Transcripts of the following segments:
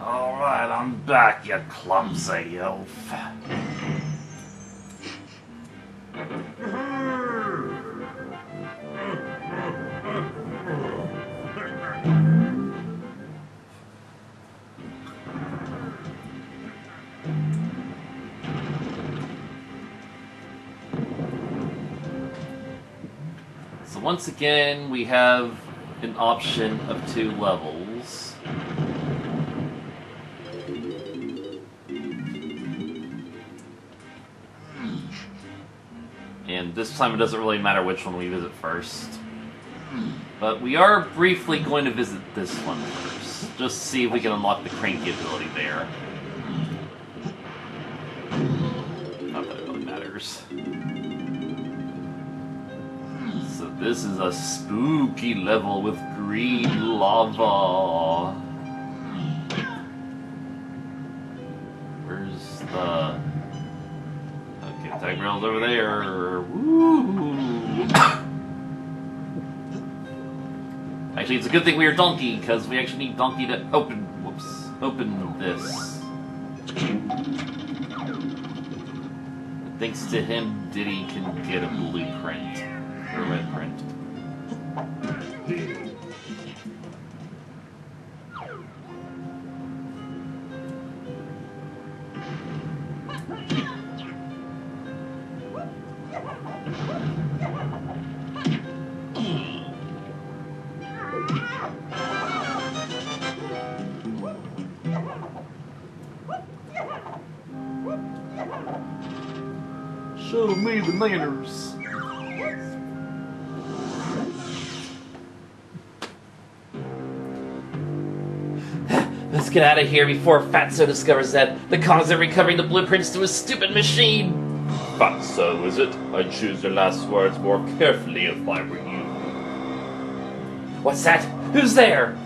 Alright, I'm back, you clumsy elf. So once again, we have an option of 2 levels. And this time it doesn't really matter which one we visit first. But we are briefly going to visit this one first, just to see if we can unlock the cranky ability there. Not that it really matters. So this is a spooky level with green lava. Where's the... Okay, tag rail's over there. Woo! Actually, it's a good thing we are Donkey, because we actually need Donkey to open this. Thanks to him, Diddy can get a blueprint. Or a red print. Show me the manners. Let's get out of here before Fatso discovers that the cause of recovering the blueprints to his stupid machine. Fatso, is it? I'd choose your last words more carefully if I were you. What's that? Who's there?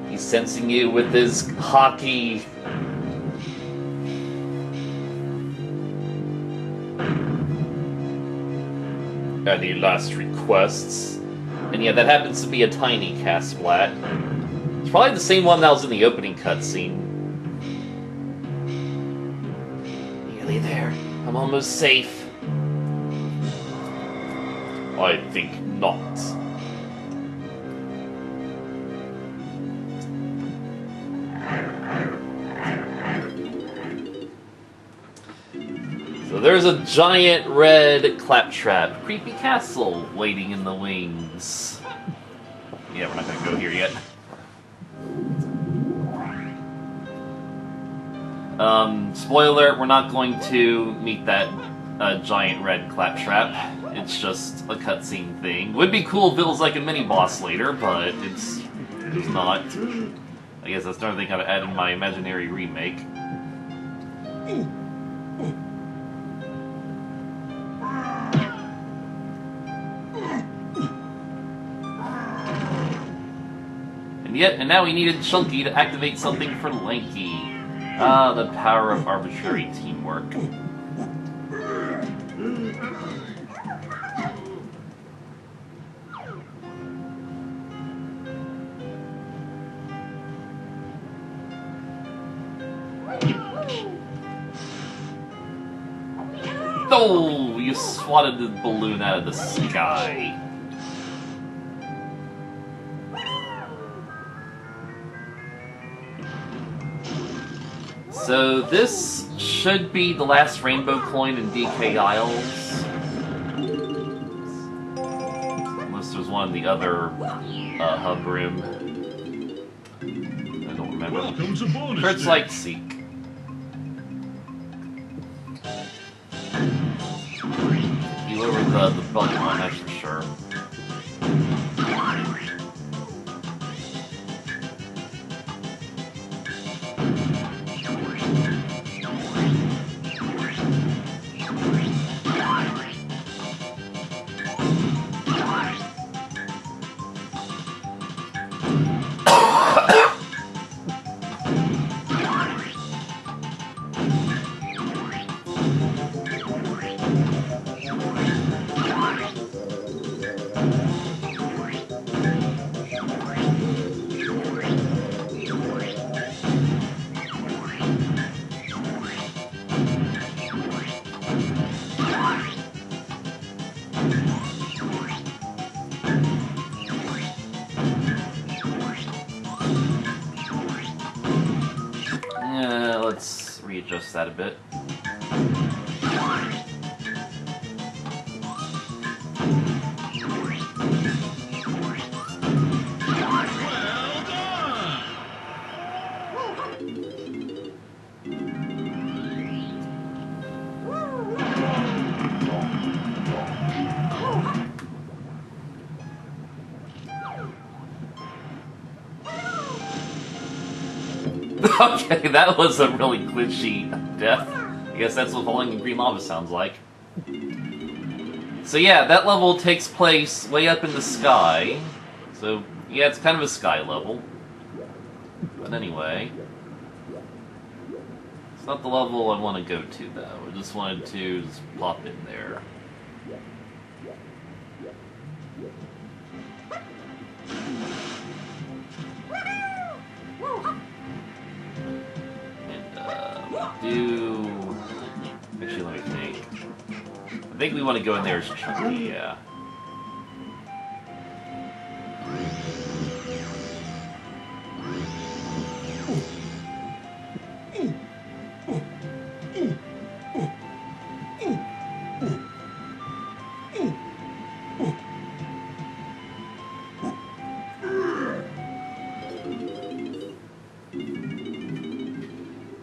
He's sensing you with his hockey. Any last requests? And yeah, that happens to be a tiny Casplat. It's probably the same one that was in the opening cutscene. Nearly there. I'm almost safe. I think not. So there's a giant red claptrap, creepy castle waiting in the wings. Yeah, we're not gonna go here yet. Spoiler alert, we're not going to meet that giant red claptrap. It's just a cutscene thing. Would be cool if it was like a mini-boss later, but it's not. I guess that's another thing I've added in my imaginary remake. And now we needed Chunky to activate something for Lanky. Ah, the power of arbitrary teamwork. Oh, you swatted the balloon out of the sky. So this should be the last rainbow coin in DK Isles. Unless there's one in the other hub room. I don't remember. It's like Seek. You over the button one, that's for sure. readjust that a bit. Okay, that was a really glitchy death. I guess that's what falling in green lava sounds like. So yeah, that level takes place way up in the sky. So yeah, it's kind of a sky level. But anyway, it's not the level I want to go to though. I just wanted to just pop in there. Actually, let me think. I think we want to go in there as Chunky, yeah.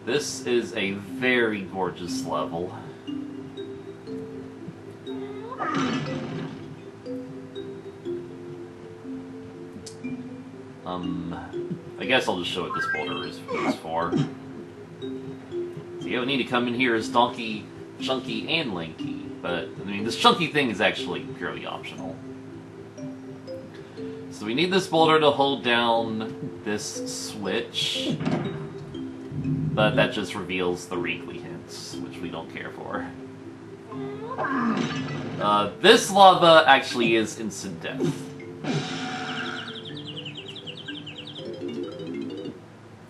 This is a very gorgeous level. I guess I'll just show what this boulder is for. So you don't need to come in here as Donkey, Chunky, and Lanky, but I mean this Chunky thing is actually purely optional. So we need this boulder to hold down this switch. But that just reveals the wrinkly hints, which we don't care for. This lava actually is instant death.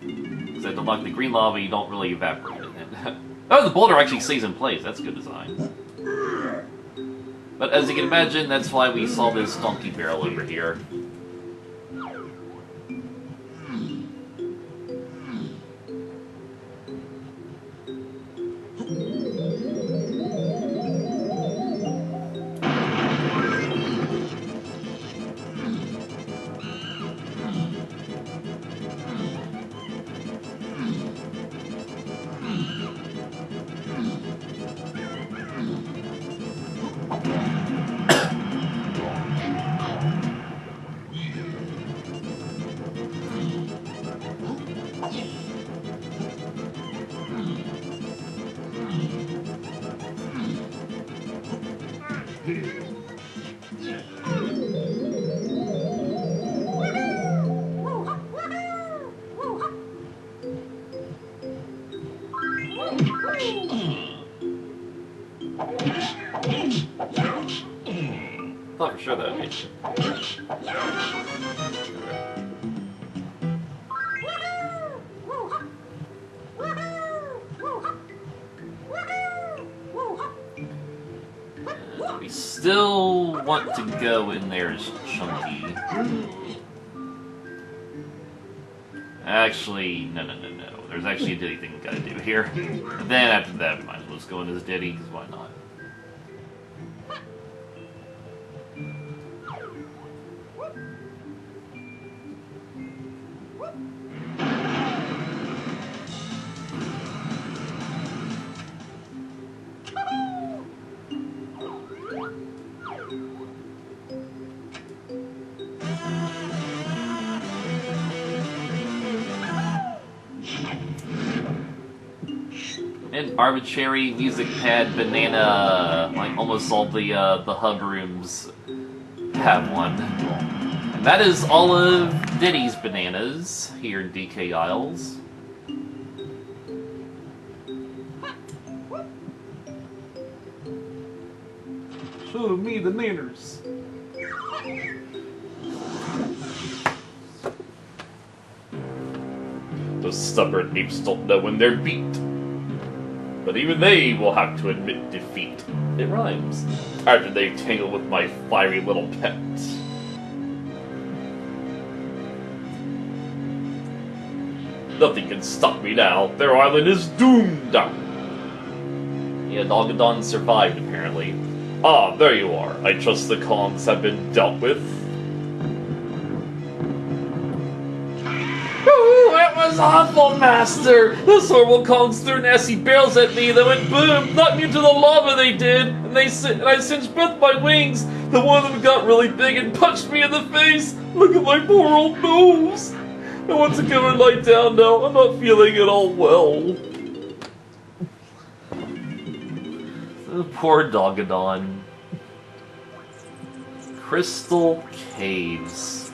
Because to unlock the green lava, you don't really evaporate it. Oh, the boulder actually stays in place. That's good design. But as you can imagine, that's why we saw this donkey barrel over here. Thought for sure that would be. We still want to go in there as Chunky. Actually, no. There's actually a Diddy thing we gotta do here. And then after that, we might as well just go in as Diddy, because why not? An arbitrary music pad banana, like almost all the hub rooms have one. And that is all of Diddy's bananas here in DK Isles. Show me the nanners. Those stubborn apes don't know when they're beat. But even they will have to admit defeat. It rhymes. After they tangle with my fiery little pets. Nothing can stop me now. Their island is doomed. Yeah, Dogadon survived, apparently. Ah, there you are. I trust the Kongs have been dealt with. Ooh, that was awful, Master! Those horrible Kongs threw nasty barrels at me that went boom, knocked me into the lava they did, and I singed both my wings. The one of them got really big and punched me in the face. Look at my poor old nose. I want to go and lie down now. I'm not feeling at all well. Poor Dogadon. Crystal Caves.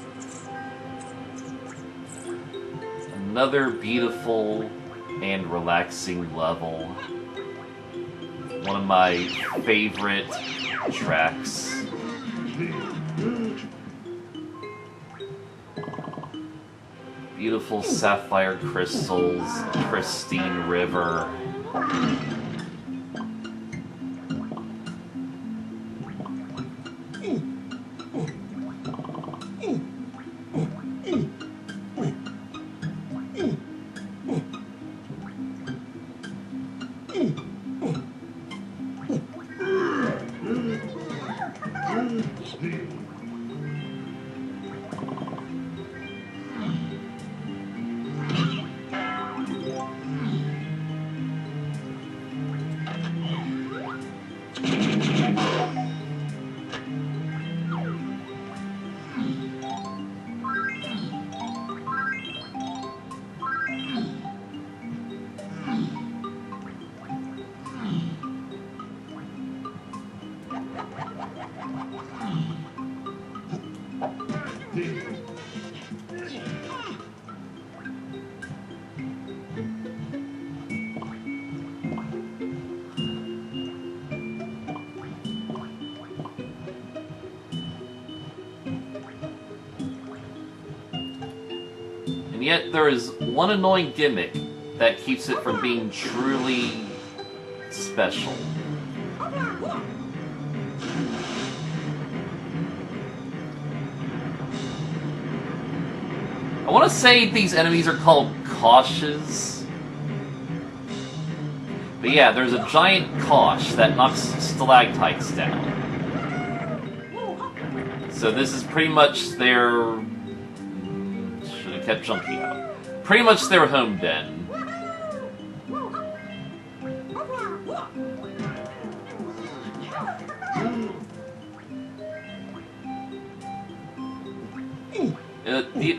Another beautiful and relaxing level. One of my favorite tracks. Beautiful sapphire crystals, pristine river. And yet there is one annoying gimmick that keeps it from being truly special. I want to say these enemies are called Koshs. But yeah, there's a giant Kosh that knocks stalactites down. So this is pretty much their... should have kept Chunky out. Pretty much their home den.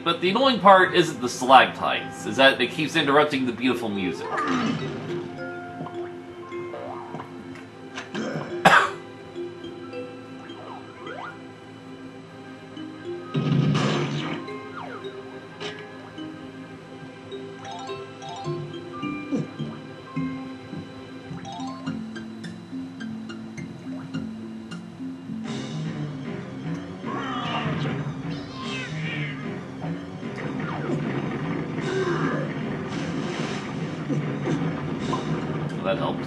But the annoying part isn't the stalactites, is that it keeps interrupting the beautiful music. That helped.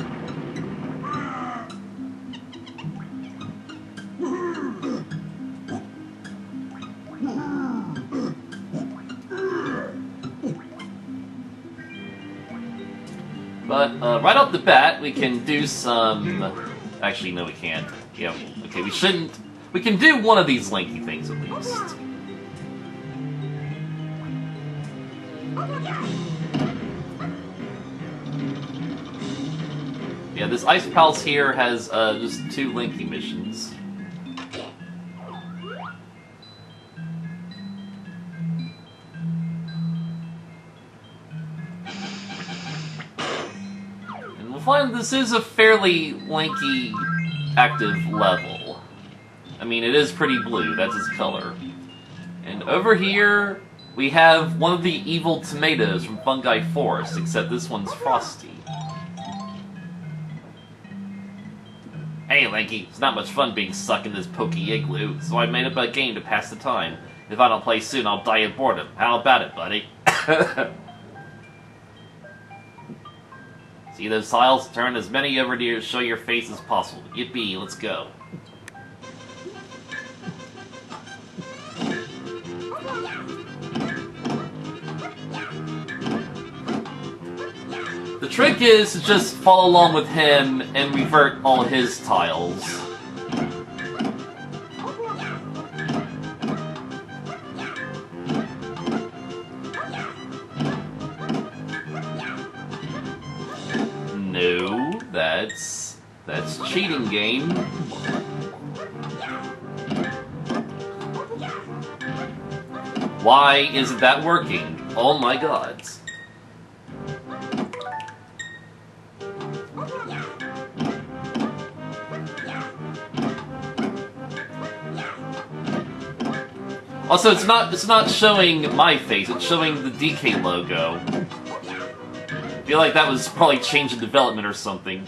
But right off the bat, we can do some... Actually, no, we can't. Yeah, okay, we shouldn't... We can do one of these lanky things at least. Yeah, this Ice Palace here has just 2 Linky missions. And we'll find this is a fairly lanky active level. I mean, it is pretty blue, that's its color. And over here, we have one of the evil tomatoes from Fungi Forest, except this one's frosty. Hey, Lanky, it's not much fun being stuck in this pokey igloo, so I made up a game to pass the time. If I don't play soon, I'll die of boredom. How about it, buddy? See those tiles? Turn as many over to show your face as possible. Yippee, let's go. trick is to just follow along with him and revert all his tiles. No, that's cheating, game. Why isn't that working? Oh my god. Also, it's not showing my face, it's showing the DK logo. I feel like that was probably change in development or something.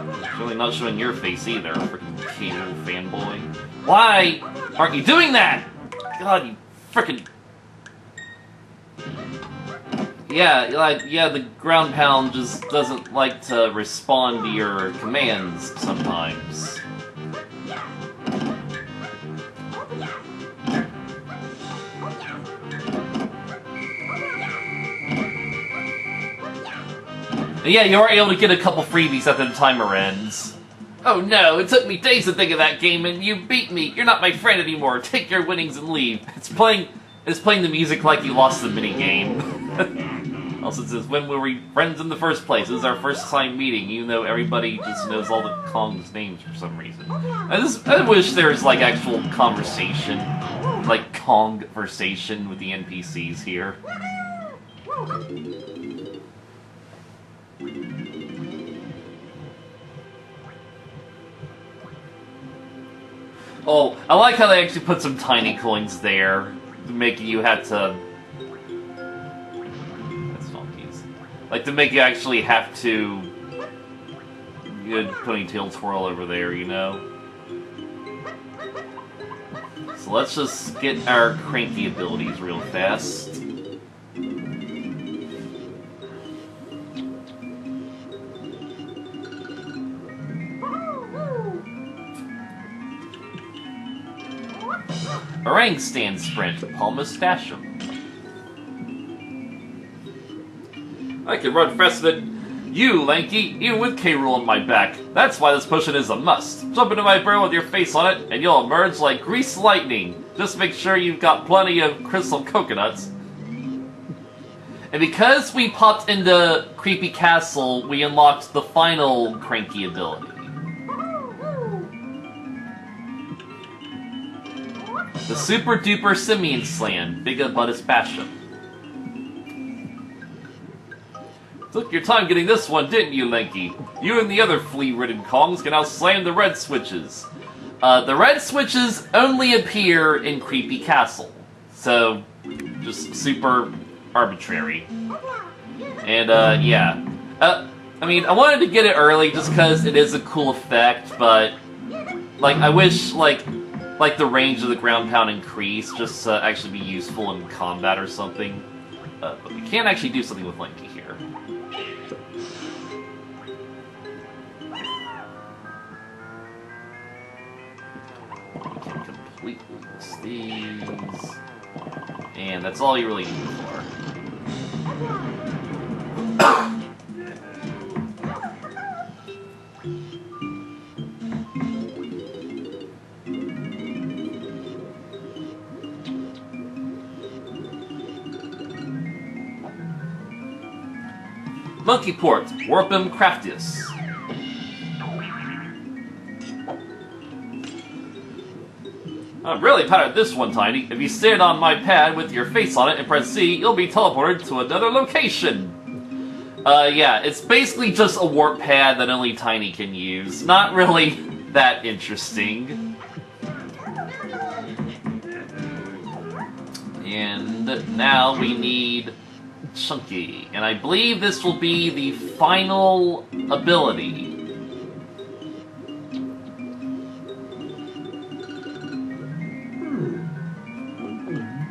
It's really not showing your face either, freaking cable fanboy. Why aren't you doing that? God, you frickin'... Yeah, the ground pound just doesn't like to respond to your commands sometimes. And yeah, you are able to get a couple freebies after the timer ends. Oh no, it took me days to think of that game and you beat me. You're not my friend anymore. Take your winnings and leave. It's playing the music like you lost the minigame. Also, it says, when were we friends in the first place? This is our first time meeting, even though everybody just knows all the Kong's names for some reason. I wish there was, like, actual conversation, like Kong-versation with the NPCs here. Oh, I like how they actually put some tiny coins there, making you have to... Like, to make you actually have to... Good ponytail twirl over there, you know? So let's just get our cranky abilities real fast. Orang stand sprint, Palmistachum. I can run faster than you, Lanky, even with K. Rool on my back. That's why this potion is a must. Jump into my barrel with your face on it, and you'll emerge like greased lightning. Just make sure you've got plenty of crystal coconuts. And because we popped into Creepy Castle, we unlocked the final cranky ability. The Super Duper Simian Slam, Big Abundus Basham. Took your time getting this one, didn't you, Lanky? You and the other flea-ridden Kongs can now slam the red switches. The red switches only appear in Creepy Castle. So, just super arbitrary. And, yeah. I mean, I wanted to get it early just because it is a cool effect, but... Like, I wish, like the range of the ground pound increased just to actually be useful in combat or something. But we can actually do something with Lanky here. Completely list these. And that's all you really need for. Monkey Port, Warpum Craftius. I'm really proud of this one, Tiny. If you stand on my pad with your face on it and press C, you'll be teleported to another location. Yeah, it's basically just a warp pad that only Tiny can use. Not really that interesting. And now we need Chunky. And I believe this will be the final ability.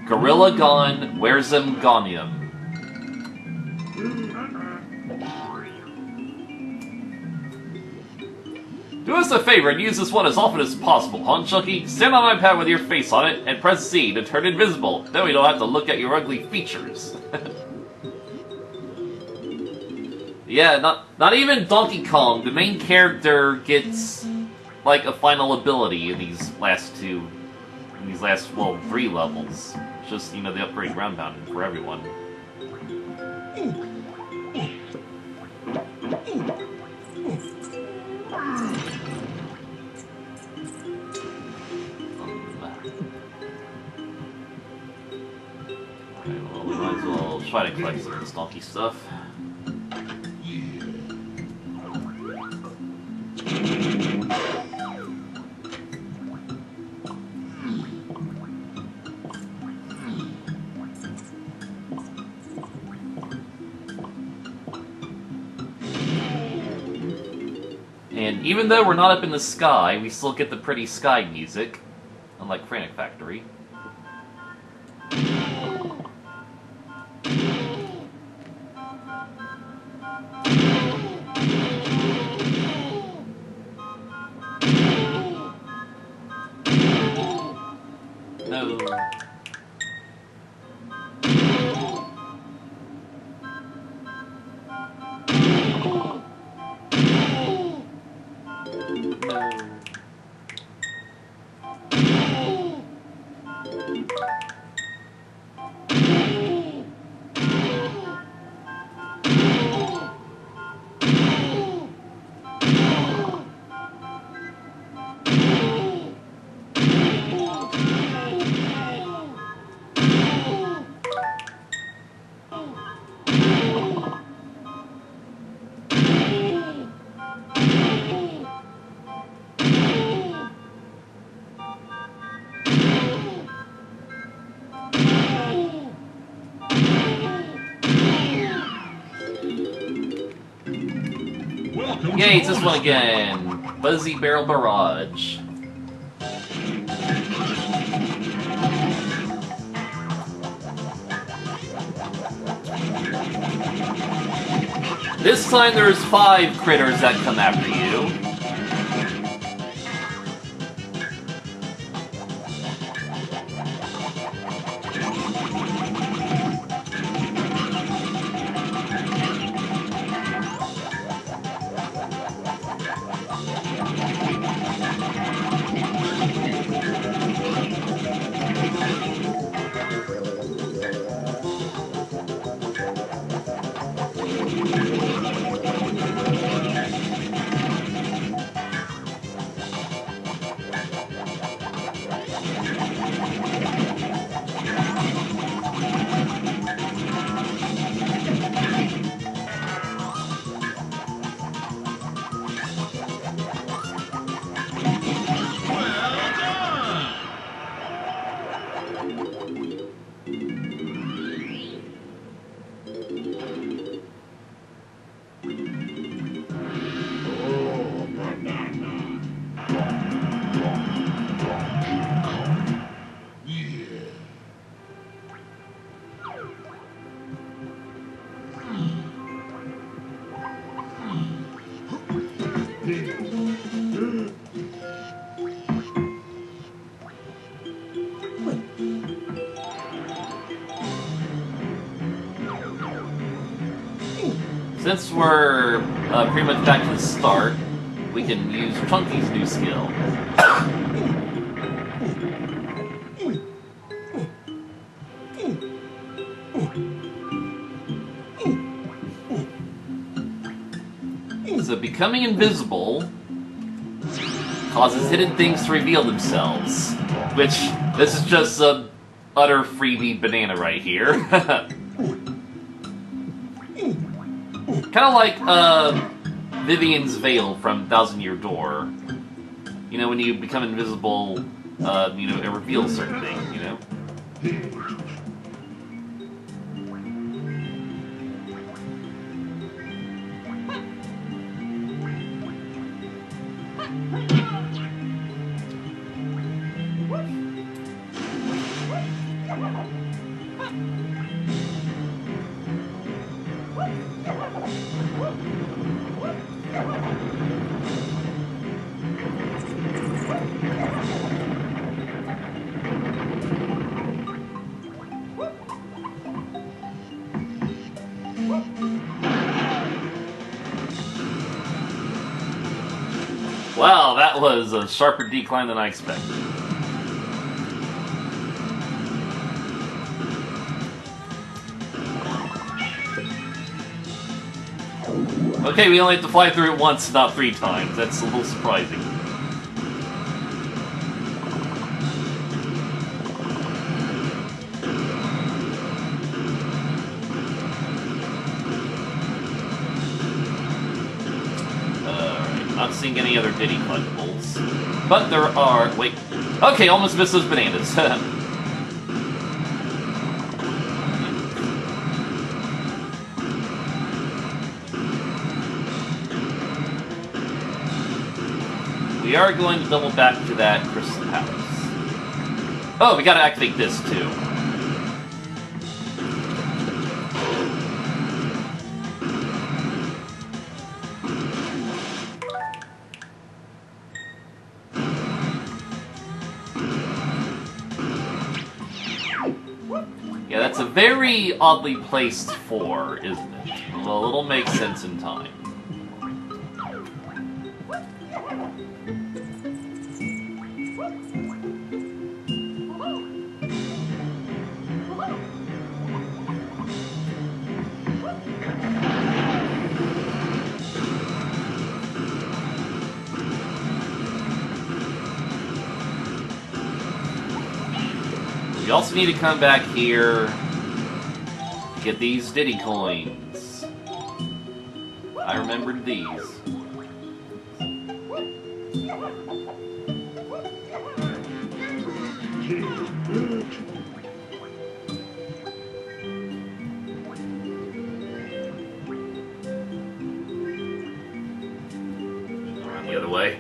Gorilla Gon, Where's'em Gonium. Do us a favor and use this one as often as possible, huh, Chucky? Stand on my pad with your face on it and press Z to turn invisible. Then we don't have to look at your ugly features. Yeah, not even Donkey Kong. The main character gets like a final ability in these last 3 levels. It's just, you know, the upgrade ground pound for everyone. Alright, well, we might as well try to collect some of this donkey stuff. And even though we're not up in the sky, we still get the pretty sky music, unlike Frantic Factory. No. Yay, it's this one again! Buzzy Barrel Barrage. This time there's 5 critters that come after you. Since we're pretty much back to the start, we can use Chunky's new skill. So becoming invisible causes hidden things to reveal themselves, which this is just a utter freebie banana right here. Kind of like Vivian's Veil from Thousand Year Door. You know, when you become invisible, you know, it reveals certain things, you know? Wow, that was a sharper decline than I expected. Okay, we only have to fly through it once, not 3 times. That's a little surprising. Not seeing any other Diddy collectibles. But there are... Wait. Okay, almost missed those bananas. We are going to double back to that Crystal Palace. Oh, we gotta activate this, too. Yeah, that's a very oddly placed 4, isn't it? Well, it'll make sense in time. We also need to come back here, get these Diddy coins. I remembered these. Run the other way.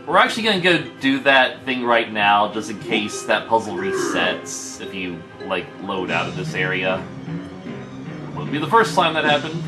We're actually gonna go do that thing right now, just in case that puzzle resets, if you, like, load out of this area. It would be the first time that happened.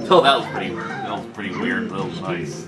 Oh, that was pretty weird, but that was nice.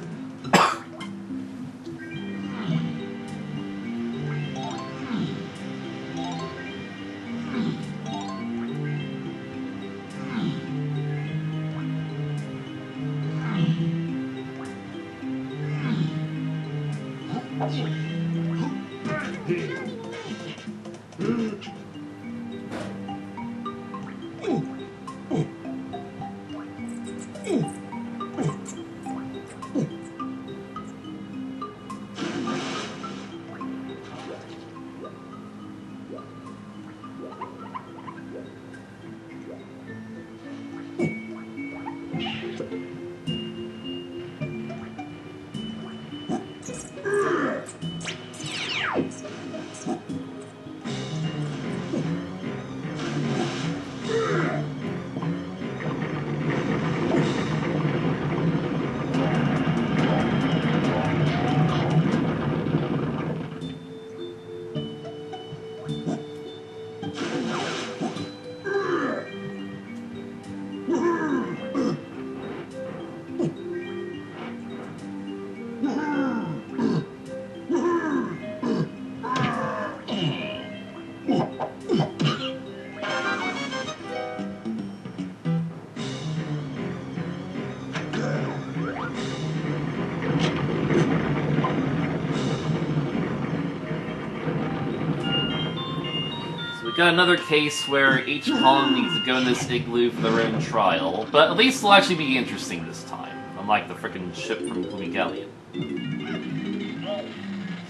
got another case where each column needs to go in this igloo for their own trial, but at least it'll actually be interesting this time, unlike the frickin' ship from Gloomy Galleon.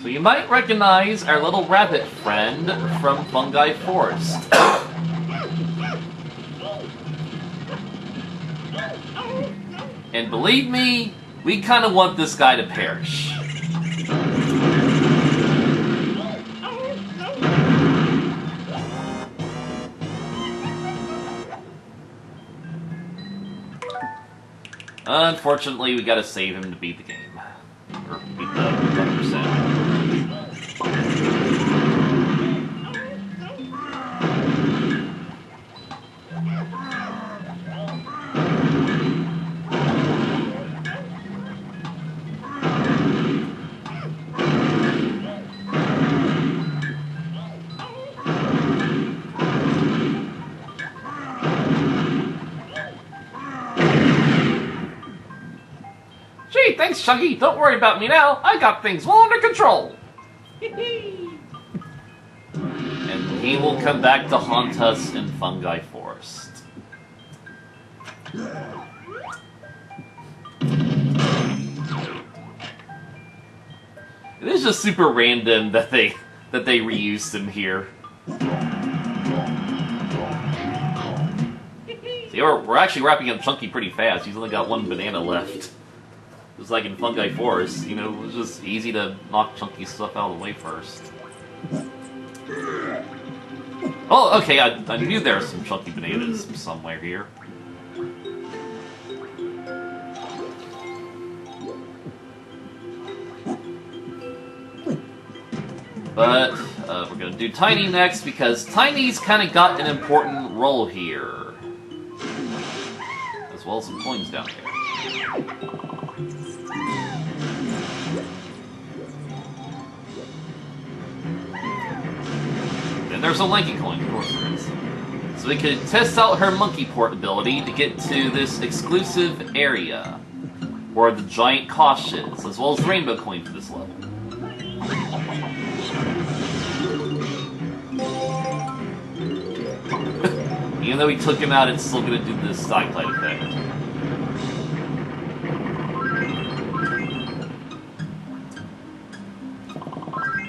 So you might recognize our little rabbit friend from Fungi Forest. And believe me, we kind of want this guy to perish. Unfortunately, we gotta save him to beat the game. Or beat the 100%. Gee, thanks, Chunky. Don't worry about me now. I got things well under control. And he will come back to haunt us in Fungi Forest. It is just super random that they reused him here. See, we're actually wrapping up Chunky pretty fast. He's only got one banana left. Just like in Fungi Forest, you know, it was just easy to knock Chunky stuff out of the way first. Oh, okay, I knew there were some Chunky bananas somewhere here. But we're gonna do Tiny next because Tiny's kind of got an important role here, as well as some coins down here. And there's a Lanky coin, of course there is. So we could test out her monkey port ability to get to this exclusive area where the giant Kosh is, as well as the rainbow coin for this level. Even though we took him out, it's still going to do this side-light effect.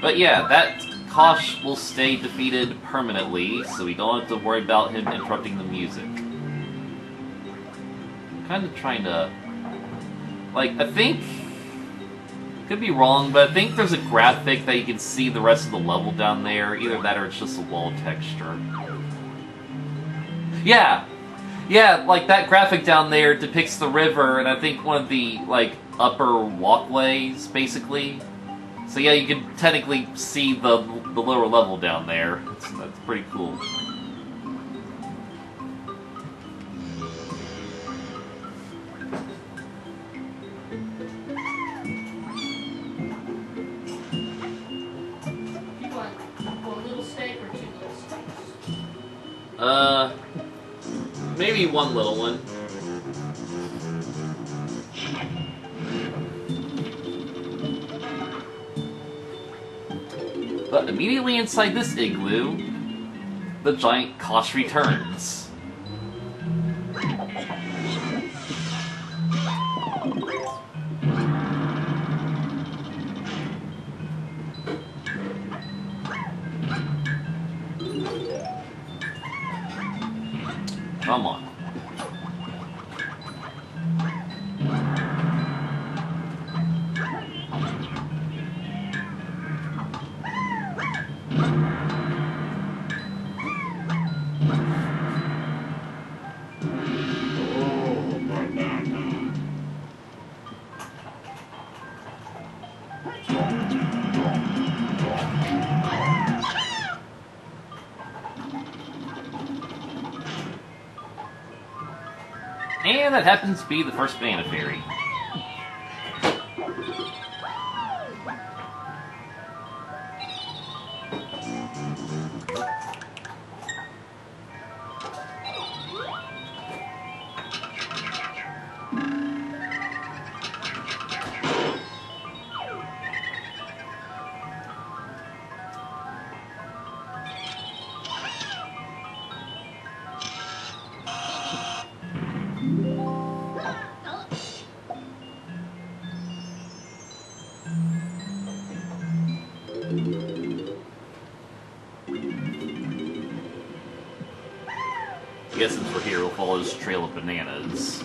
But yeah, that Kosh will stay defeated permanently, so we don't have to worry about him interrupting the music. I'm kind of trying to... Like, I think... Could be wrong, but I think there's a graphic that you can see the rest of the level down there. Either that or it's just a wall texture. Yeah! Yeah, like that graphic down there depicts the river, and I think one of the, like, upper walkways, basically. So yeah, you can technically see the lower level down there. That's pretty cool. You want one little steak or two little steaks? Maybe one little one. But immediately inside this igloo, the giant Kosh returns. Come on. And that happens to be the first Banana Fairy. I guess since we're here, we'll follow this trail of bananas.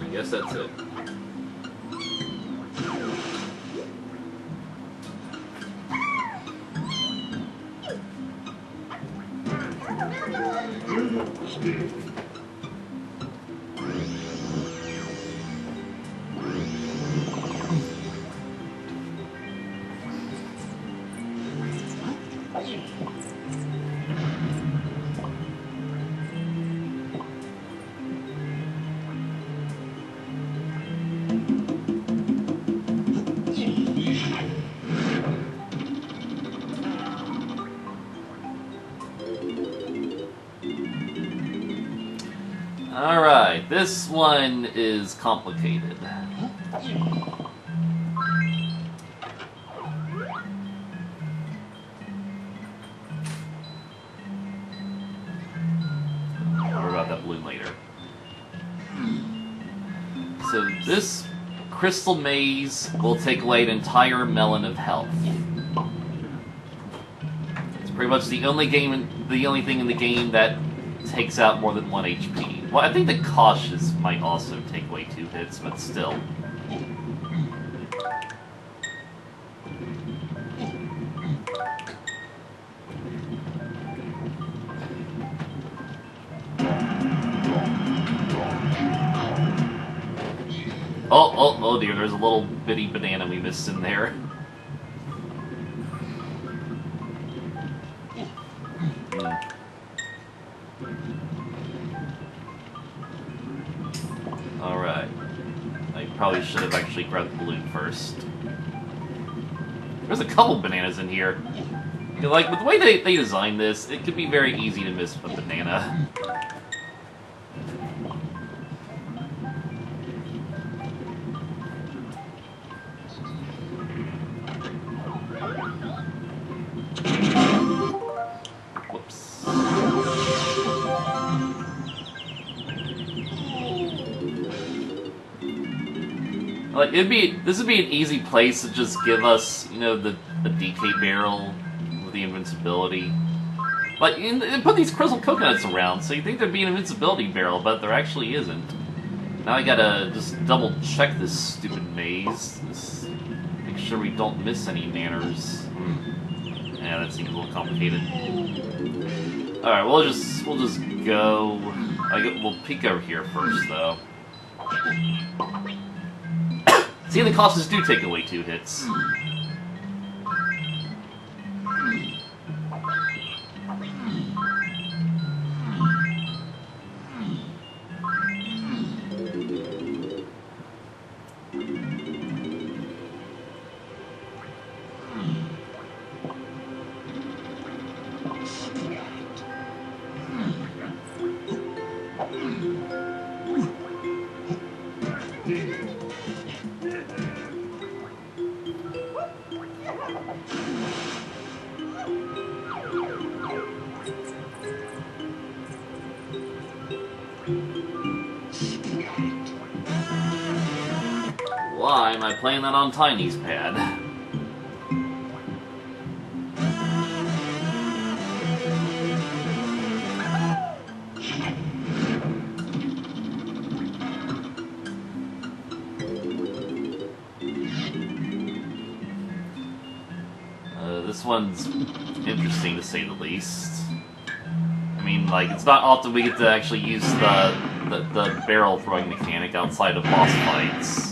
I guess that's it. Alright, this one is complicated. More about that balloon later. So this crystal maze will take away an entire melon of health. It's pretty much the only thing in the game that takes out more than 1 HP. Well, I think the cautious might also take away 2 hits, but still. Oh dear, there's a little bitty banana we missed in there. Alright. I probably should have actually grabbed the balloon first. There's a couple bananas in here. You know, like, with the way they designed this, it could be very easy to miss a banana. Whoops. Like, this would be an easy place to just give us, you know, the DK barrel with the invincibility. Like, they put these crystal coconuts around, so you think there'd be an invincibility barrel, but there actually isn't. Now I gotta just double check this stupid maze. Make sure we don't miss any nanners. Yeah, that seems a little complicated. Alright, we'll just go. We'll peek over here first, though. See, the cautious do take away 2 hits. Why am I playing that on Tiny's pad? This one's interesting to say the least. I mean, like, it's not often we get to actually use the barrel throwing mechanic outside of boss fights.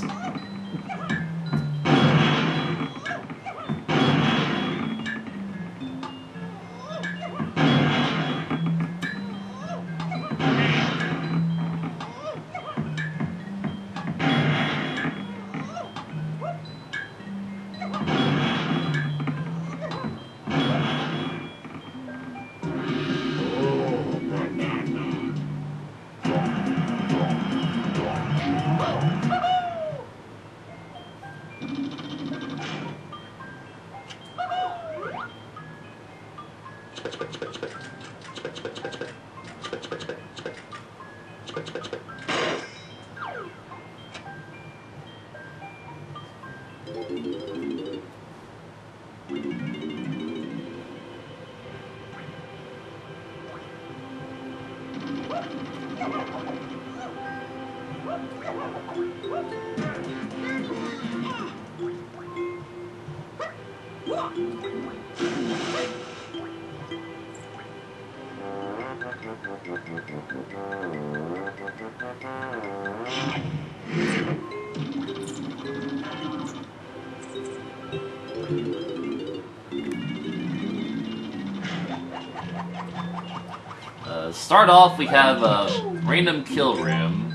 Start off, we have a random kill room.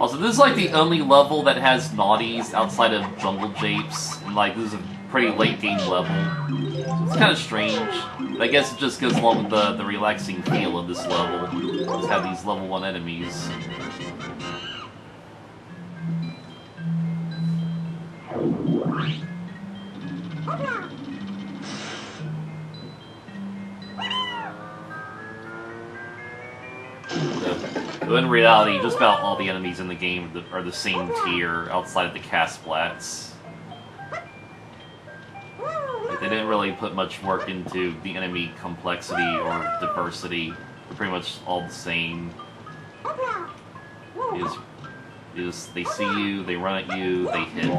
Also, this is like the only level that has naughties outside of Jungle Japes, and like this is a pretty late game level. So it's kind of strange, but I guess it just goes along with the relaxing feel of this level. Just have these level 1 enemies. But in reality, just about all the enemies in the game are the same tier outside of the Casplats. Like, they didn't really put much work into the enemy complexity or diversity. They're pretty much all the same. They see you, they run at you, they hit.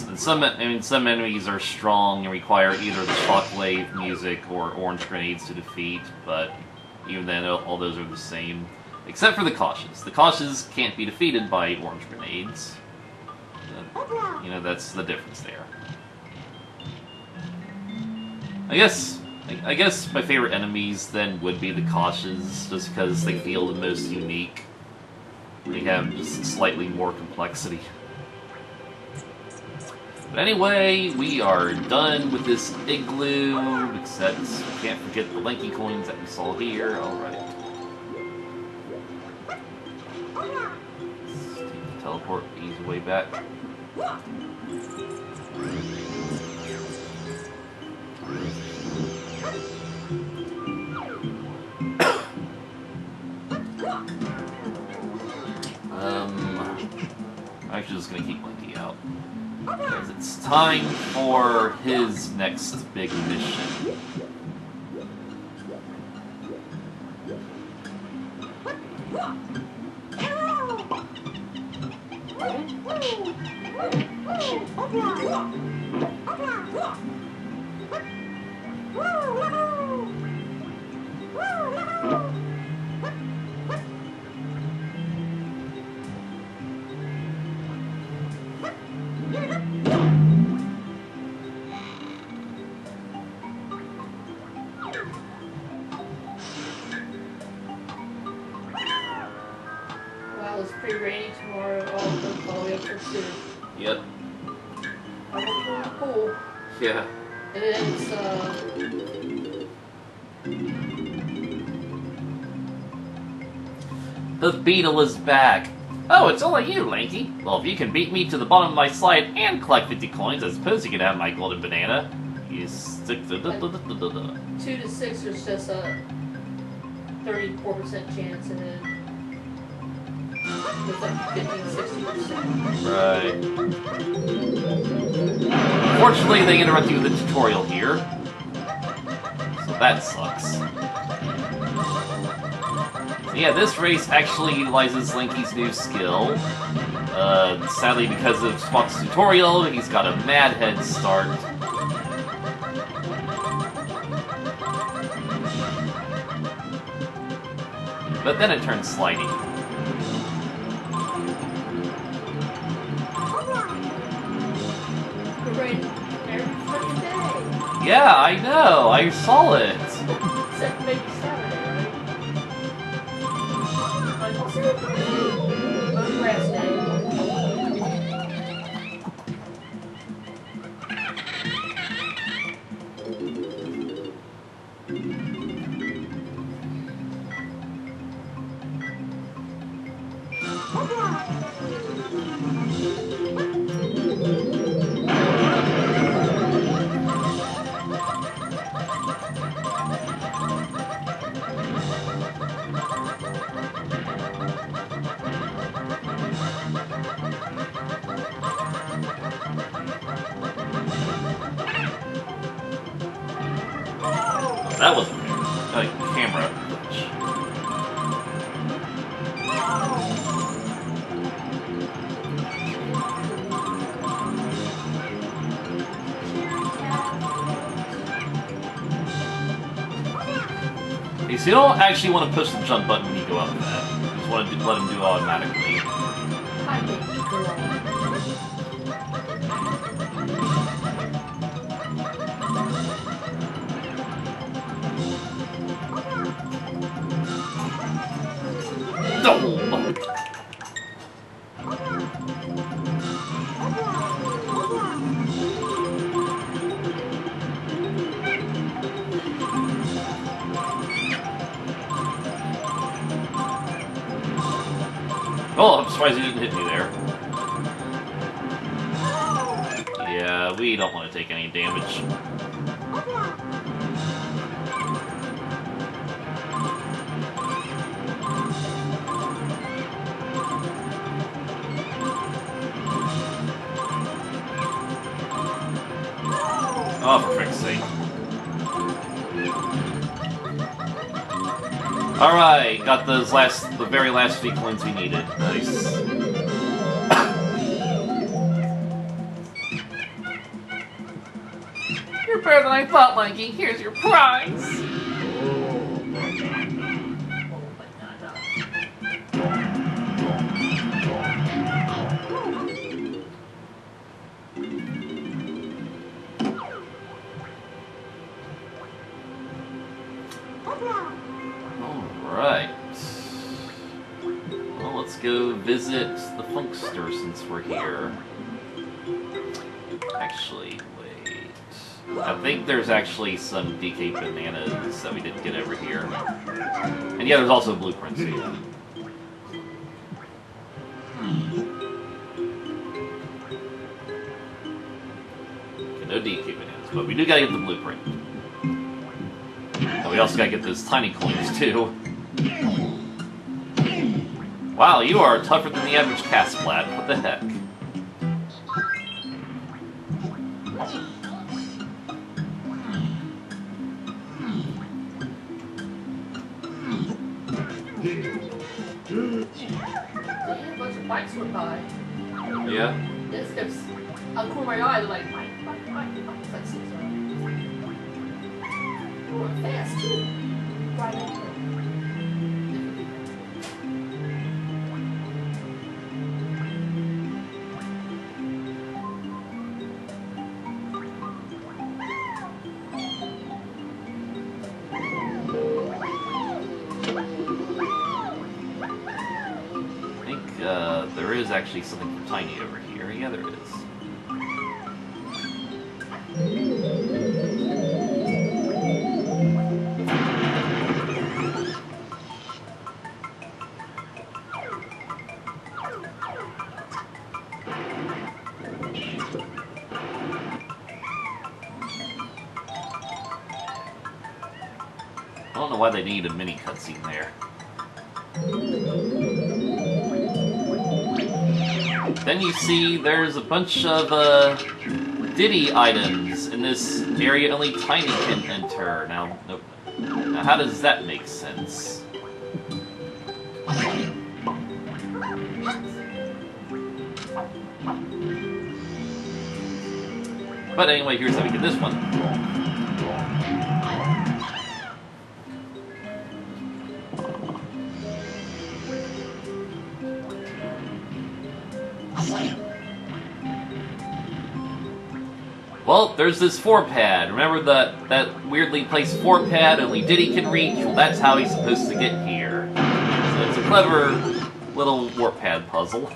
And some enemies are strong and require either the shockwave music or orange grenades to defeat, but even then, all those are the same. Except for the cautious. The cautious can't be defeated by orange grenades. You know, that's the difference there. I guess my favorite enemies then would be the cautious, just because they feel the most unique. They have just slightly more complexity. But anyway, we are done with this igloo, except we can't forget the Lanky coins that we saw here. Alright. Let's take the teleport, ease way back. I'm actually just gonna keep Lanky out. Because it's time for his next big mission. Wow, it's pretty rainy tomorrow. All the way up for 2. Yep. I went to the pool. Yeah. And then it's The beetle is back. Oh, it's only you, Lanky. Well, if you can beat me to the bottom of my slide and collect 50 coins, I suppose you can have my golden banana. You stick to 2 to 6. There's just a 34% chance, and then it's like 50-60%. Right. Fortunately, they interrupt you with the tutorial here. So that sucks. So yeah, this race actually utilizes Lanky's new skill. Sadly, because of Spock's tutorial, he's got a mad head start. But then it turns slidey. Yeah, I know. I saw it. Except maybe Saturday, right? Or grass day. That wasn't a camera glitch. You see, you don't actually want to push the jump button when you go up that. You just want to let him do it automatically. I think girl. No! Oh, I'm surprised he didn't hit me there. Yeah, we don't want to take any damage. Oh, for frick's sake. Alright, got the very last few coins we needed. Nice. You're better than I thought, Mikey. Here's your prize. Alright. Well, let's go visit the Funkster since we're here. Actually, wait. I think there's actually some DK bananas that we didn't get over here. And yeah, there's also blueprints here. Okay, no DK bananas, but we do gotta get the blueprint. And we also gotta get those tiny coins too. Wow, you are tougher than the average Castplat. What the heck? A bunch of bikes went by. Yeah? This kept, I'll cool my eyes, like, bike. It's like six of them. Going fast, too. Right into it. There is actually something tiny over here. Yeah, there is. I don't know why they need a mini cutscene there. Then you see there's a bunch of Diddy items in this area only Tiny can enter. Now, nope. Now, how does that make sense? But anyway, here's how we get this one. Well, there's this 4-pad. Remember that weirdly placed 4-pad only Diddy can reach? Well, that's how he's supposed to get here. So it's a clever little warp pad puzzle.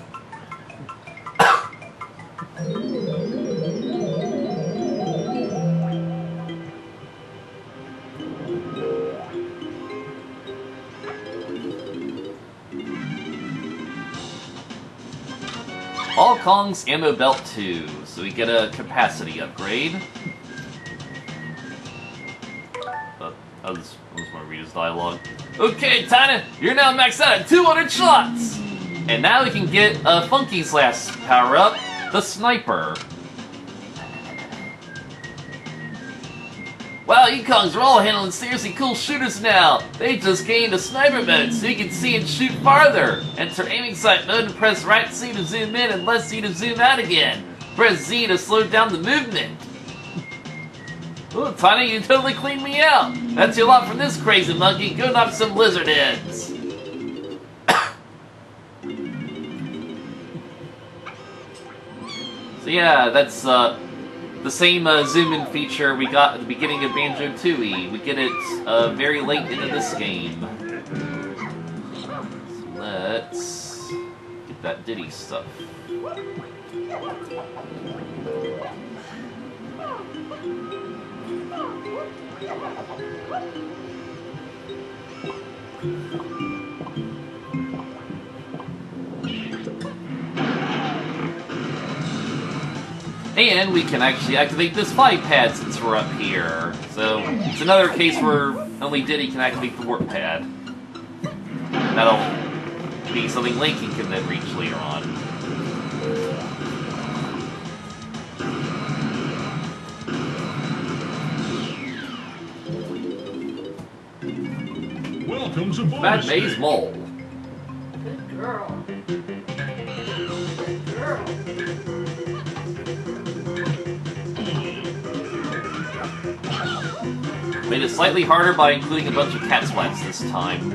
All Kong's ammo belt 2, so we get a capacity upgrade. I just want to read his dialogue. Okay, Tiny, you're now maxed out at 200 shots! And now we can get Funky's last power-up, the Sniper. Wow, you Kongs are all handling seriously cool shooters now! They just gained a sniper mode so you can see and shoot farther! Enter aiming sight mode and press right C to zoom in and left C to zoom out again! Press Z to slow down the movement! Ooh, Tiny, you totally cleaned me out! That's your lot from this crazy monkey. Go knock some lizard heads! So yeah, that's the same zoom-in feature we got at the beginning of Banjo-Tooie. We get it very late into this game. So let's get that Diddy stuff. And we can actually activate this 5 pad since we're up here. So it's another case where only Diddy can activate the warp pad. That'll be something Linky can then reach later on. Welcome to Bad Maze Mole. Good girl. Good girl. Made it slightly harder by including a bunch of cat splats this time.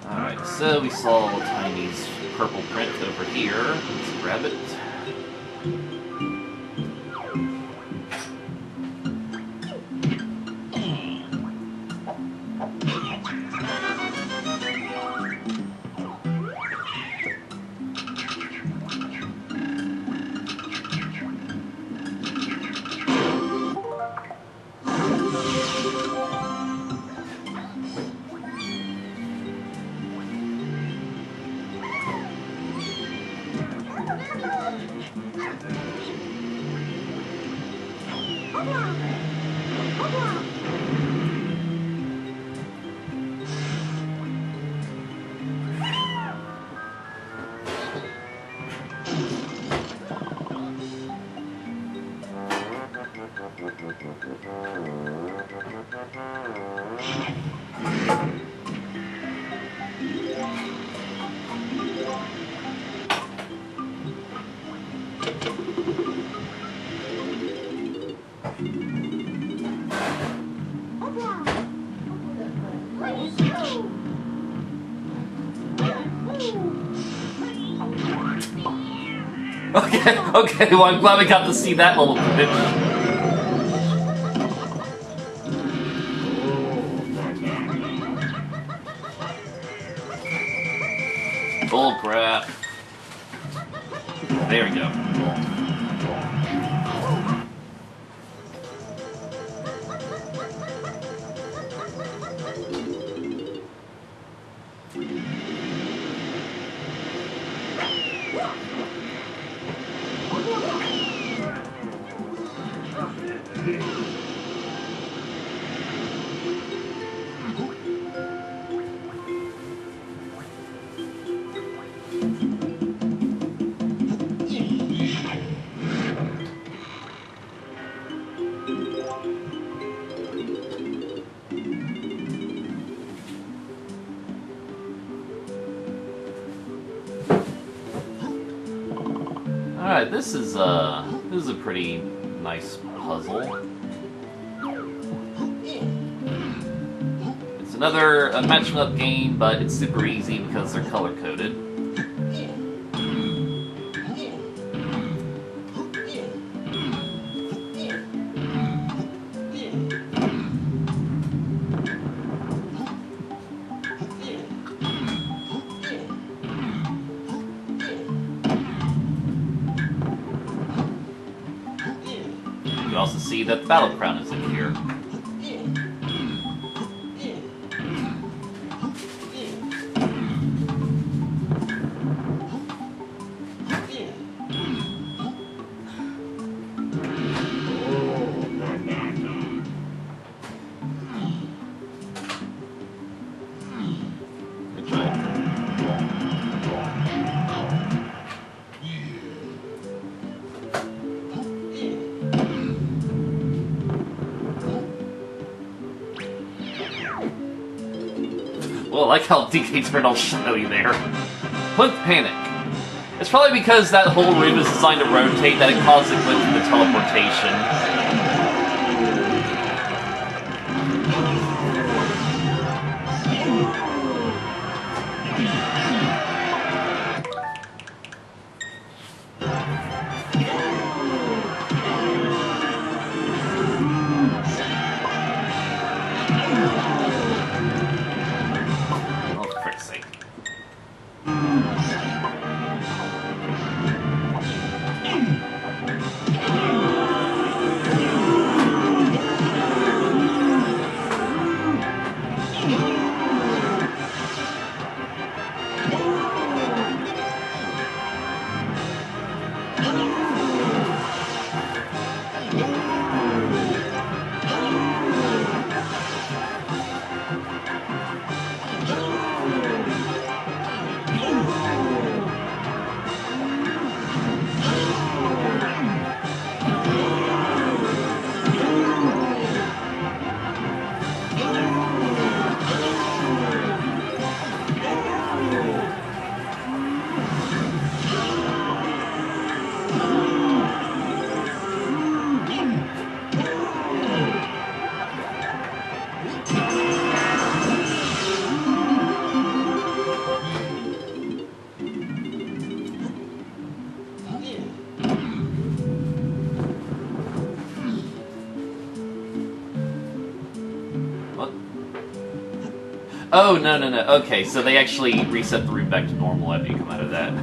Alright, so we saw Tiny's purple print over here. Let's grab it. Okay, well I'm glad we got to see that little bit. Bull crap. There we go. yeah, this is a pretty nice puzzle. It's another matching up game, but it's super easy because they're color coded. You also see that Battle Crown is in here. Good try. Well, I like how DK turned all snowy there. Plinth Panic. It's probably because that whole room is designed to rotate that it caused a glitch in the teleportation. Oh, for frick's sake. Oh, no. Okay, so they actually reset the room back to normal after you come out of that.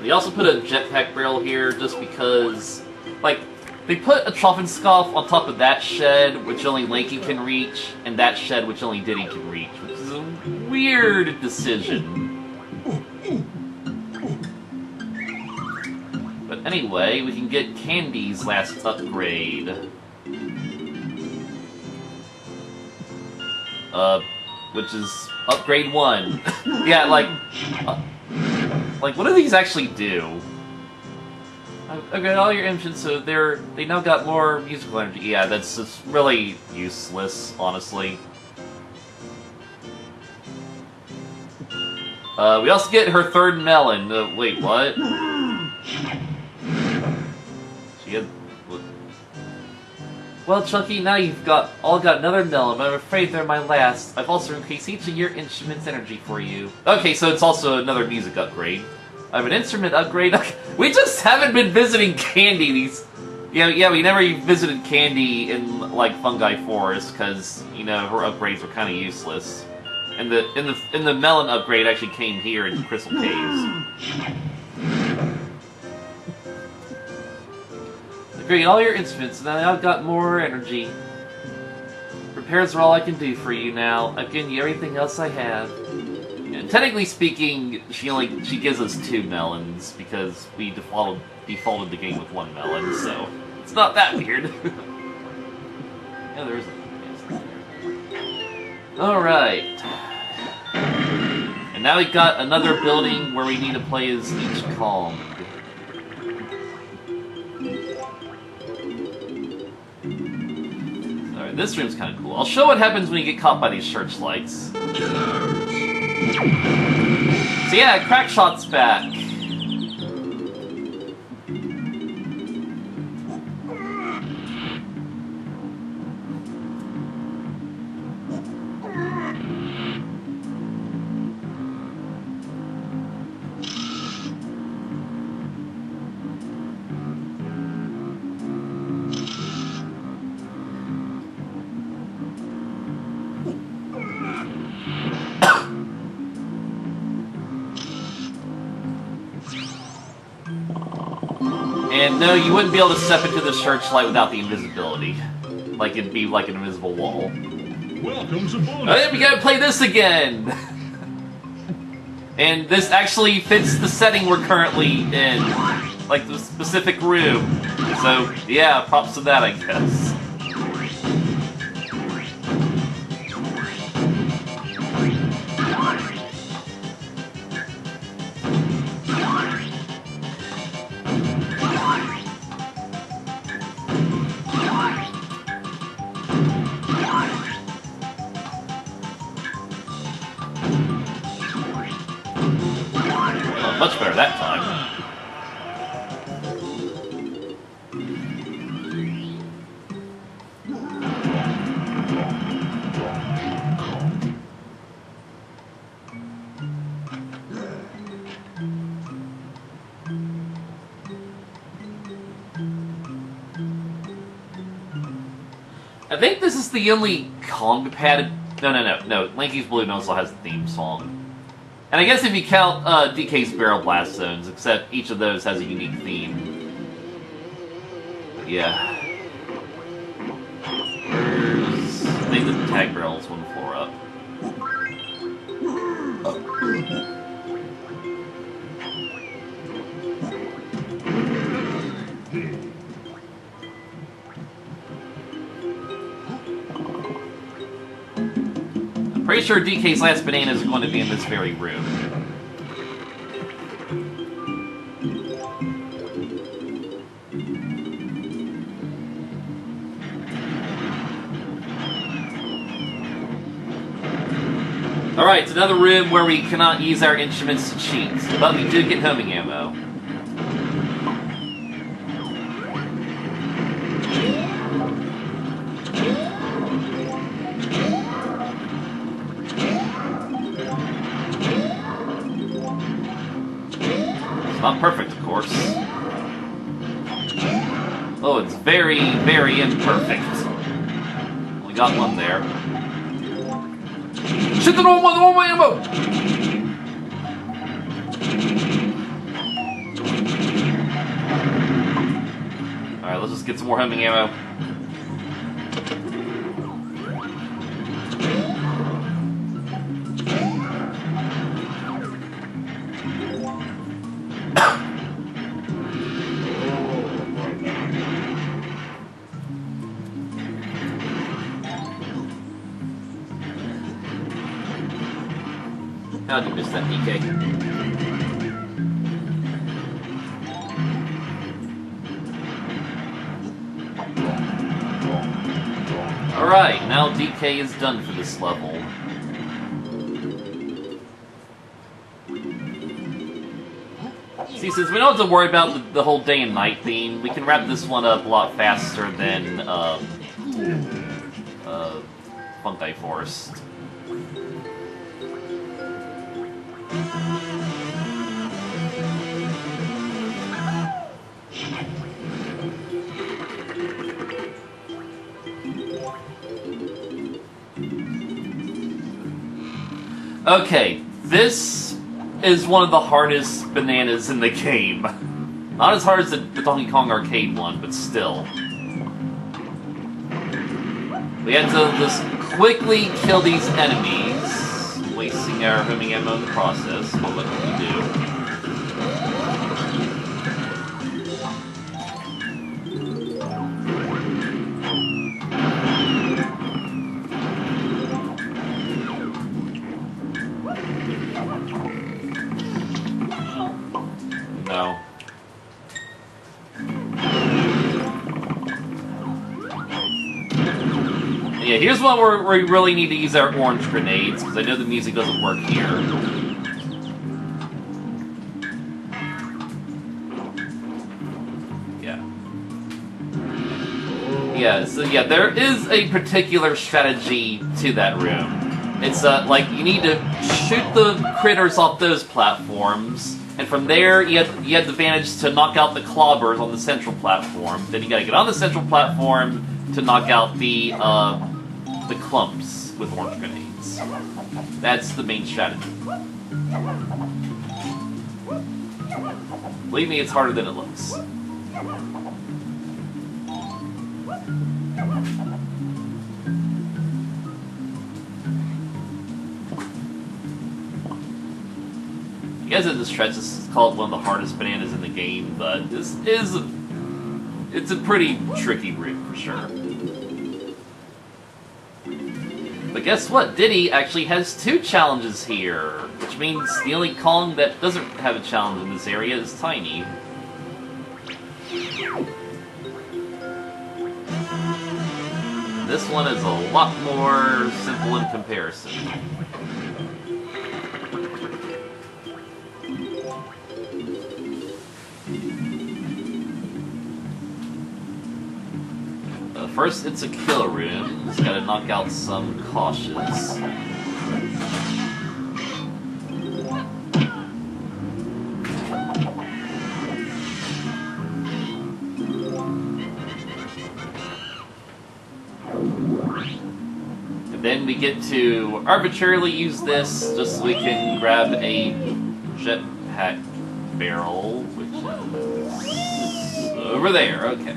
They also put a jetpack barrel here just because, like, they put a Trophenscoff on top of that shed, which only Lanky can reach, and that shed, which only Diddy can reach, which is a weird decision. But anyway, we can get Candy's last upgrade. Which is upgrade 1. Yeah, like, what do these actually do? Okay, all your engines, so they now got more musical energy. Yeah, that's just really useless, honestly. We also get her third melon. Wait, what? She had... What? Well, Chunky, now you've all got another melon, but I'm afraid they're my last. I've also increased each of your instruments' energy for you. Okay, so it's also another music upgrade. I have an instrument upgrade. We just haven't been visiting Candy. Yeah, we never visited Candy in like Fungi Forest because her upgrades were kind of useless. And the melon upgrade actually came here in Crystal Caves. Upgrade all your instruments, and now I've got more energy. Repairs are all I can do for you now. I've given you everything else I have. And technically speaking, she gives us 2 melons because we defaulted the game with 1 melon, so it's not that weird. Yeah, there is a... Alright. And And now we've got another building where we need to play as each Kong. Alright, this room's kind of cool. I'll show what happens when you get caught by these searchlights. So yeah, Crackshot's back. And no, you wouldn't be able to step into the searchlight without the invisibility. Like, it'd be like an invisible wall. Welcome to bonus. Oh, yeah, we gotta play this again! And this actually fits the setting we're currently in. Like, the specific room. So, yeah, props to that, I guess. Much better that time. I think this is the only Kong pad. No. Lanky's Balloon also has the theme song. And I guess if you count DK's Barrel Blast Zones, except each of those has a unique theme. But yeah. I think the tag barrel's one floor up. Pretty sure DK's last bananas are going to be in this very room. Alright, it's another room where we cannot use our instruments to cheat, but we do get homing ammo. Not perfect, of course. Oh, it's very, very imperfect. We got one there. Shit, the normal ammo! Alright, let's just get some more homing ammo. How'd you miss that, DK? Alright, now DK is done for this level. See, since we don't have to worry about the whole day and night theme, we can wrap this one up a lot faster than Fungi Forest. Okay, this is one of the hardest bananas in the game. Not as hard as the Donkey Kong arcade one, but still. We have to just quickly kill these enemies, wasting our homing ammo in the process. But what can we do? here's one where we really need to use our orange grenades, because I know the music doesn't work here. Yeah, so yeah, there is a particular strategy to that room. It's like you need to shoot the critters off those platforms, and from there you have the advantage to knock out the clobbers on the central platform. Then you gotta get on the central platform to knock out the clumps with orange grenades. That's the main strategy. Believe me, it's harder than it looks. You guys in this stretch, this is called one of the hardest bananas in the game, but this is it's a pretty tricky route for sure. But guess what? Diddy actually has 2 challenges here, which means the only Kong that doesn't have a challenge in this area is Tiny. This one is a lot more simple in comparison. First, it's a kill room. Just gotta knock out some cautious. And then we get to arbitrarily use this just so we can grab a jetpack barrel, which is over there. Okay.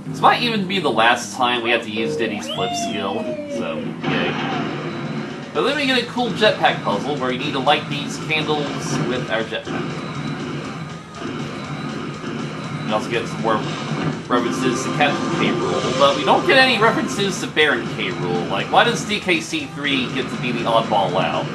This might even be the last time we have to use Diddy's flip skill, so yay. But then we get a cool jetpack puzzle where you need to light these candles with our jetpack. We also get some more references to Captain K. Rool, but we don't get any references to Baron K. Rool. Like, why does DKC3 get to be the oddball out?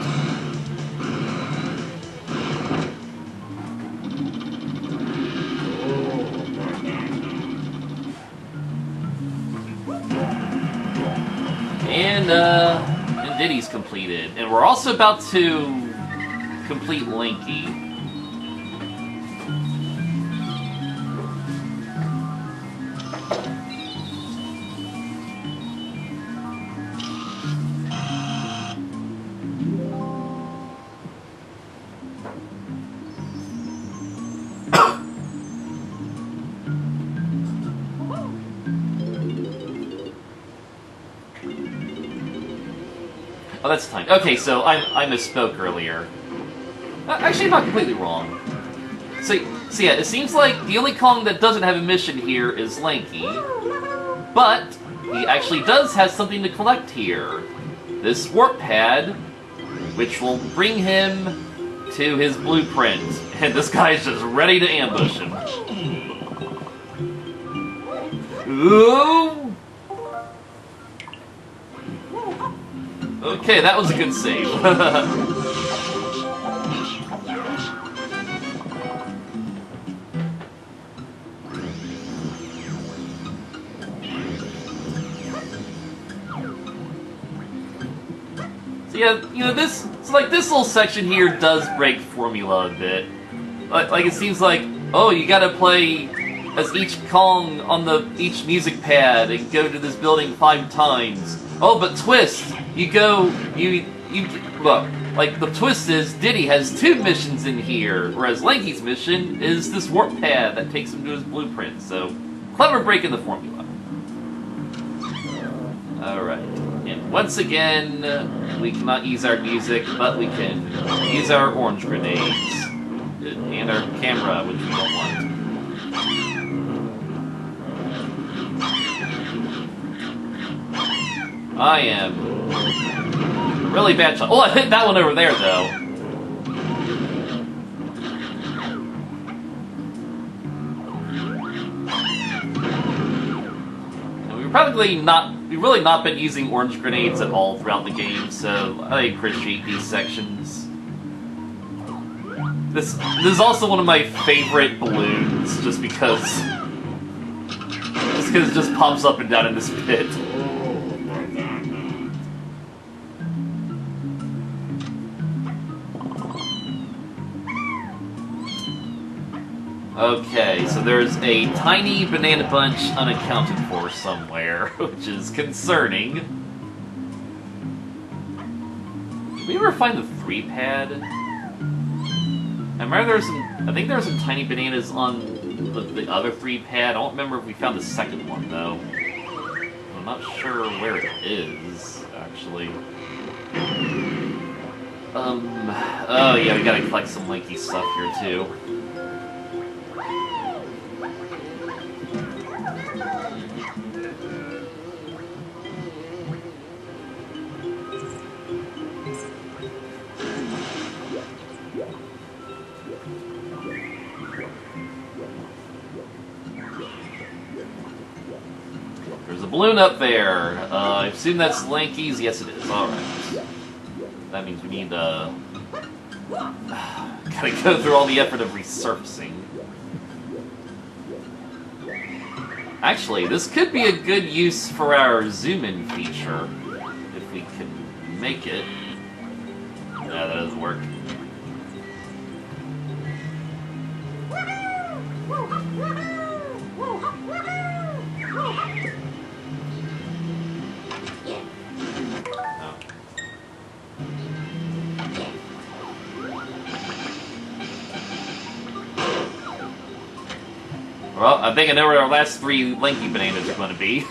And Diddy's completed. And we're also about to complete Linky. Oh, that's fine. Okay, so I misspoke earlier. Actually, I'm not completely wrong. So yeah, it seems like the only Kong that doesn't have a mission here is Lanky. But he actually does have something to collect here. This warp pad, which will bring him to his blueprint. And this guy's just ready to ambush him. Ooh! Okay, that was a good save. So yeah, you know, this little section here does break formula a bit. Like it seems like, oh, you gotta play as each Kong on each music pad and go to this building 5 times. Oh, but twist! Look, like, the twist is Diddy has 2 missions in here, whereas Lanky's mission is this warp pad that takes him to his blueprint, so clever break in the formula. Alright, and once again, we cannot use our music, but we can use our orange grenades, and our camera, which we don't want. I am really bad shot. Oh, I hit that one over there, though. And we've really not been using orange grenades at all throughout the game, so I appreciate these sections. This is also one of my favorite balloons, just because because it just pops up and down in this pit. Okay, so there's a tiny banana bunch unaccounted for somewhere, which is concerning. Did we ever find the 3-pad? I remember I think there were some tiny bananas on the other 3-pad. I don't remember if we found the second one, though. I'm not sure where it is, actually. Oh yeah, we gotta collect some lanky stuff here, too. There's a balloon up there. I assume that's Lanky's. Yes, it is. Alright. That means we need gotta go through all the effort of resurfacing. Actually, this could be a good use for our zoom-in feature, if we can make it. Yeah, that doesn't work. Well, I think I know where our last 3 lanky bananas are going to be.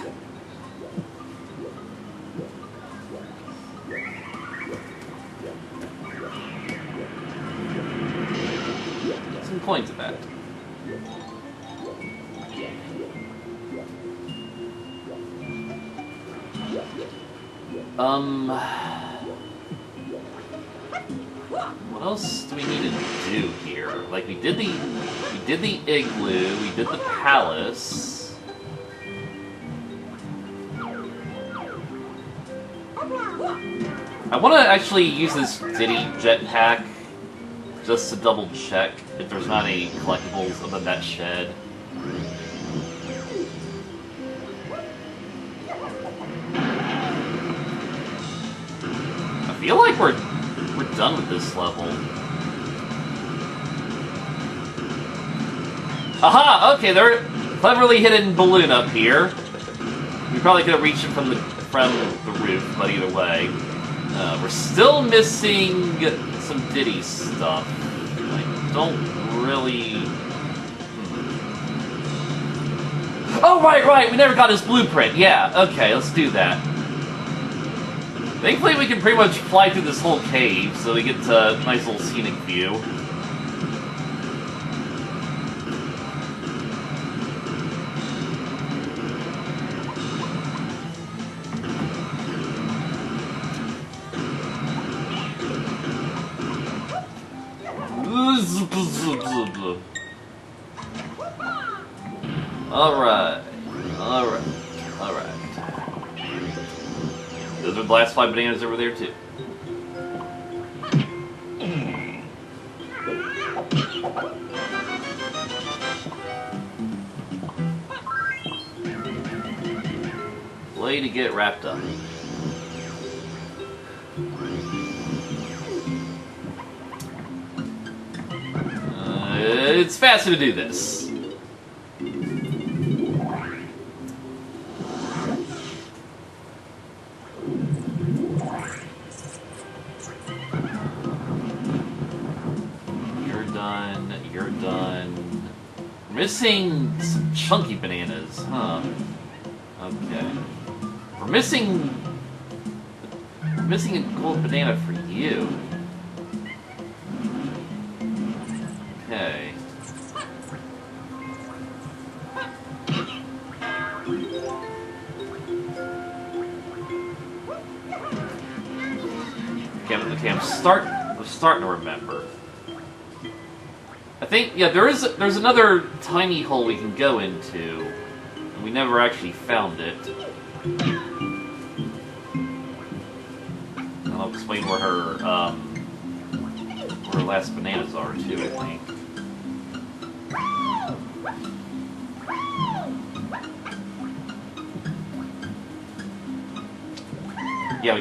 Some coins of that. What else do we need to do here? Like, we did the igloo, we did the palace. I want to actually use this Diddy jetpack just to double check if there's not any collectibles other than that shed. I feel like we're done with this level. Aha! Okay, there's a cleverly hidden balloon up here. We probably could have reached it from the roof, but either way. We're still missing some Diddy stuff. I don't really... Oh, right! We never got his blueprint. Yeah, okay, let's do that. Thankfully, we can pretty much fly through this whole cave, so we get a nice little scenic view. Alright. Those are the last 5 bananas over there, too. Way to get wrapped up. It's faster to do this. You're done. Missing some chunky bananas, huh? Okay. We're missing a gold banana for you. Okay. Okay, I'm starting to remember. I think, yeah, there's another tiny hole we can go into. And we never actually found it. And I'll explain where her last bananas are too, I think. Yeah,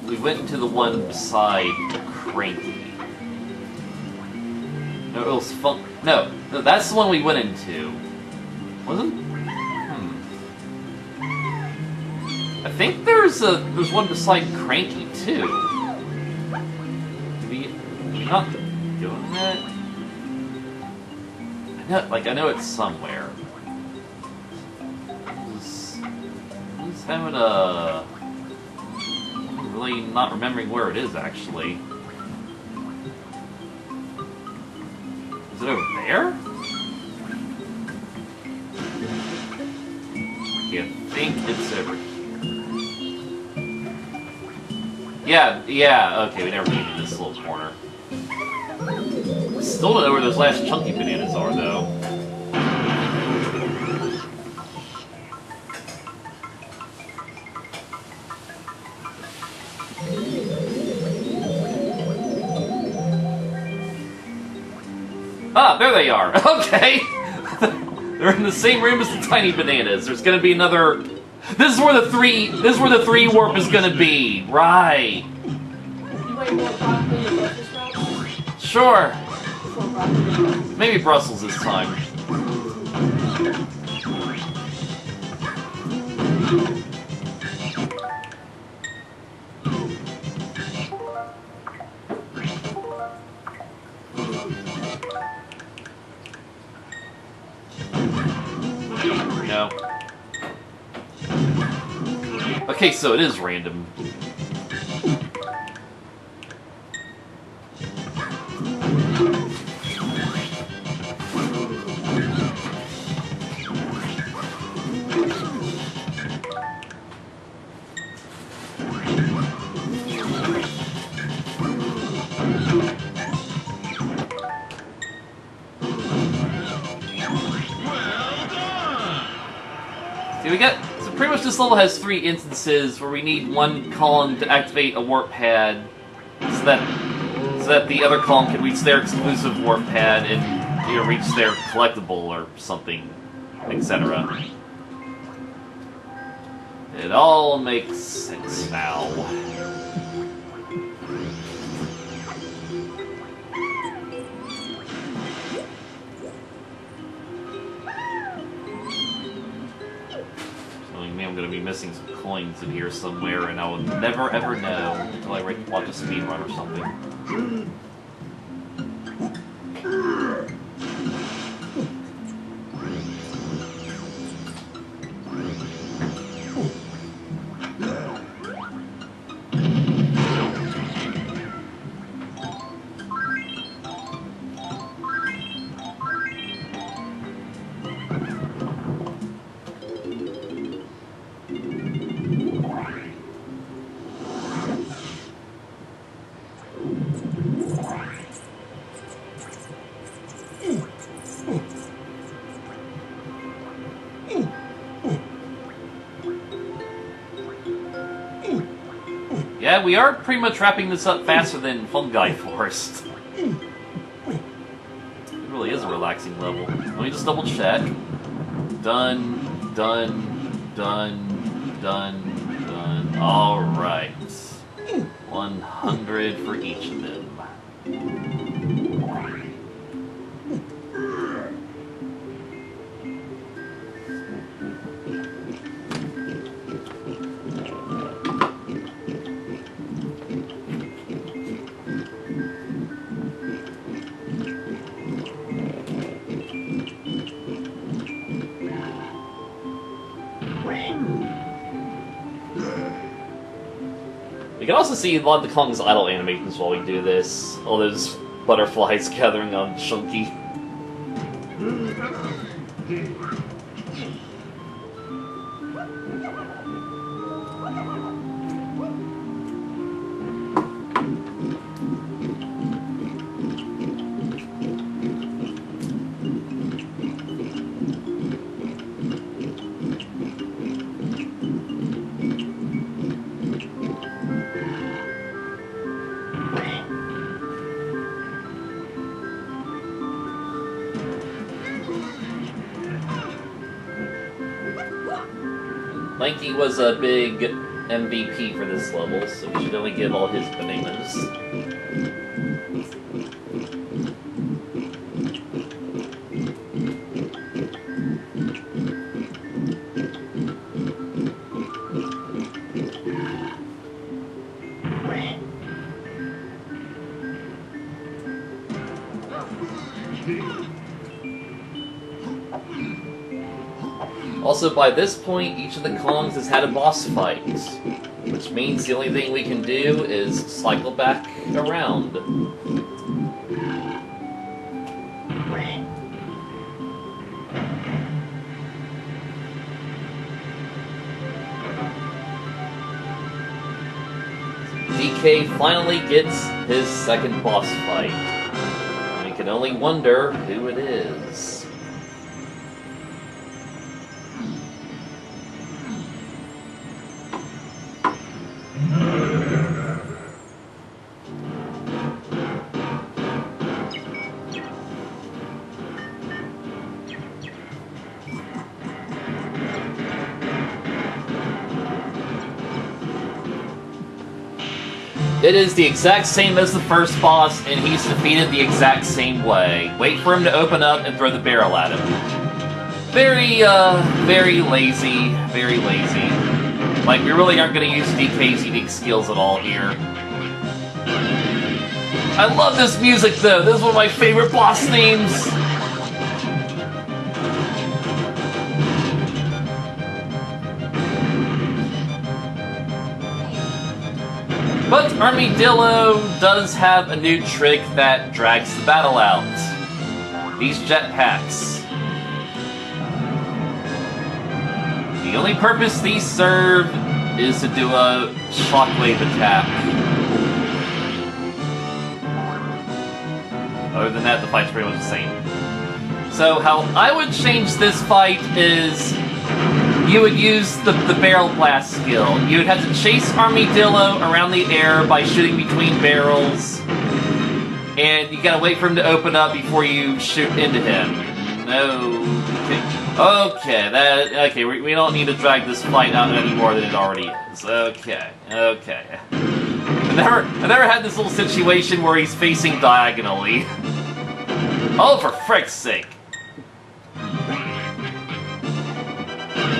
we went into the one beside Cranky. No, it was fun. No, that's the one we went into. Wasn't? I think there's one beside Cranky too. Did we not doing that? I know it's somewhere. Who's having a? I'm really not remembering where it is actually. Is it over there? I think it's over here. Yeah, okay, we never came to this little corner. Still don't know where those last chunky bananas are, though. Ah, there they are. Okay. They're in the same room as the tiny bananas. There's gonna be another. This is where the three warp is gonna be. Right. You might want broccoli and Brussels sprouts? Sure. For broccoli and Brussels. Maybe Brussels this time. No. Okay, so it is random. See, we got. So pretty much this level has 3 instances where we need one column to activate a warp pad, so that the other column can reach their exclusive warp pad and reach their collectible or something, etc. It all makes sense now. I'm going to be missing some coins in here somewhere, and I will never ever know until I watch a speedrun or something. Yeah, we are pretty much wrapping this up faster than Fungi Forest. It really is a relaxing level. Let me just double check. Done, done, done, done, done. Alright. 100 for each of them. We can also see a lot of the Kong's idle animations while we do this. All those butterflies gathering on Chunky. Lanky was a big MVP for this level, so we should only give all his bananas. Also, by this point, each of the Kongs has had a boss fight, which means the only thing we can do is cycle back around. DK finally gets his second boss fight. We can only wonder who it is. It is the exact same as the first boss, and he's defeated the exact same way. Wait for him to open up and throw the barrel at him. Very lazy, very lazy. Like, we really aren't going to use DK's unique skills at all here. I love this music, though. This is one of my favorite boss themes. But Armadillo does have a new trick that drags the battle out. These jetpacks. The only purpose these serve is to do a shockwave attack. Other than that, the fight's pretty much the same. So how I would change this fight is you would use the barrel blast skill. You would have to chase Armadillo around the air by shooting between barrels. And you gotta wait for him to open up before you shoot into him. No. Okay, we don't need to drag this fight out any more than it already is. Okay. I never had this little situation where he's facing diagonally. Oh, for frick's sake.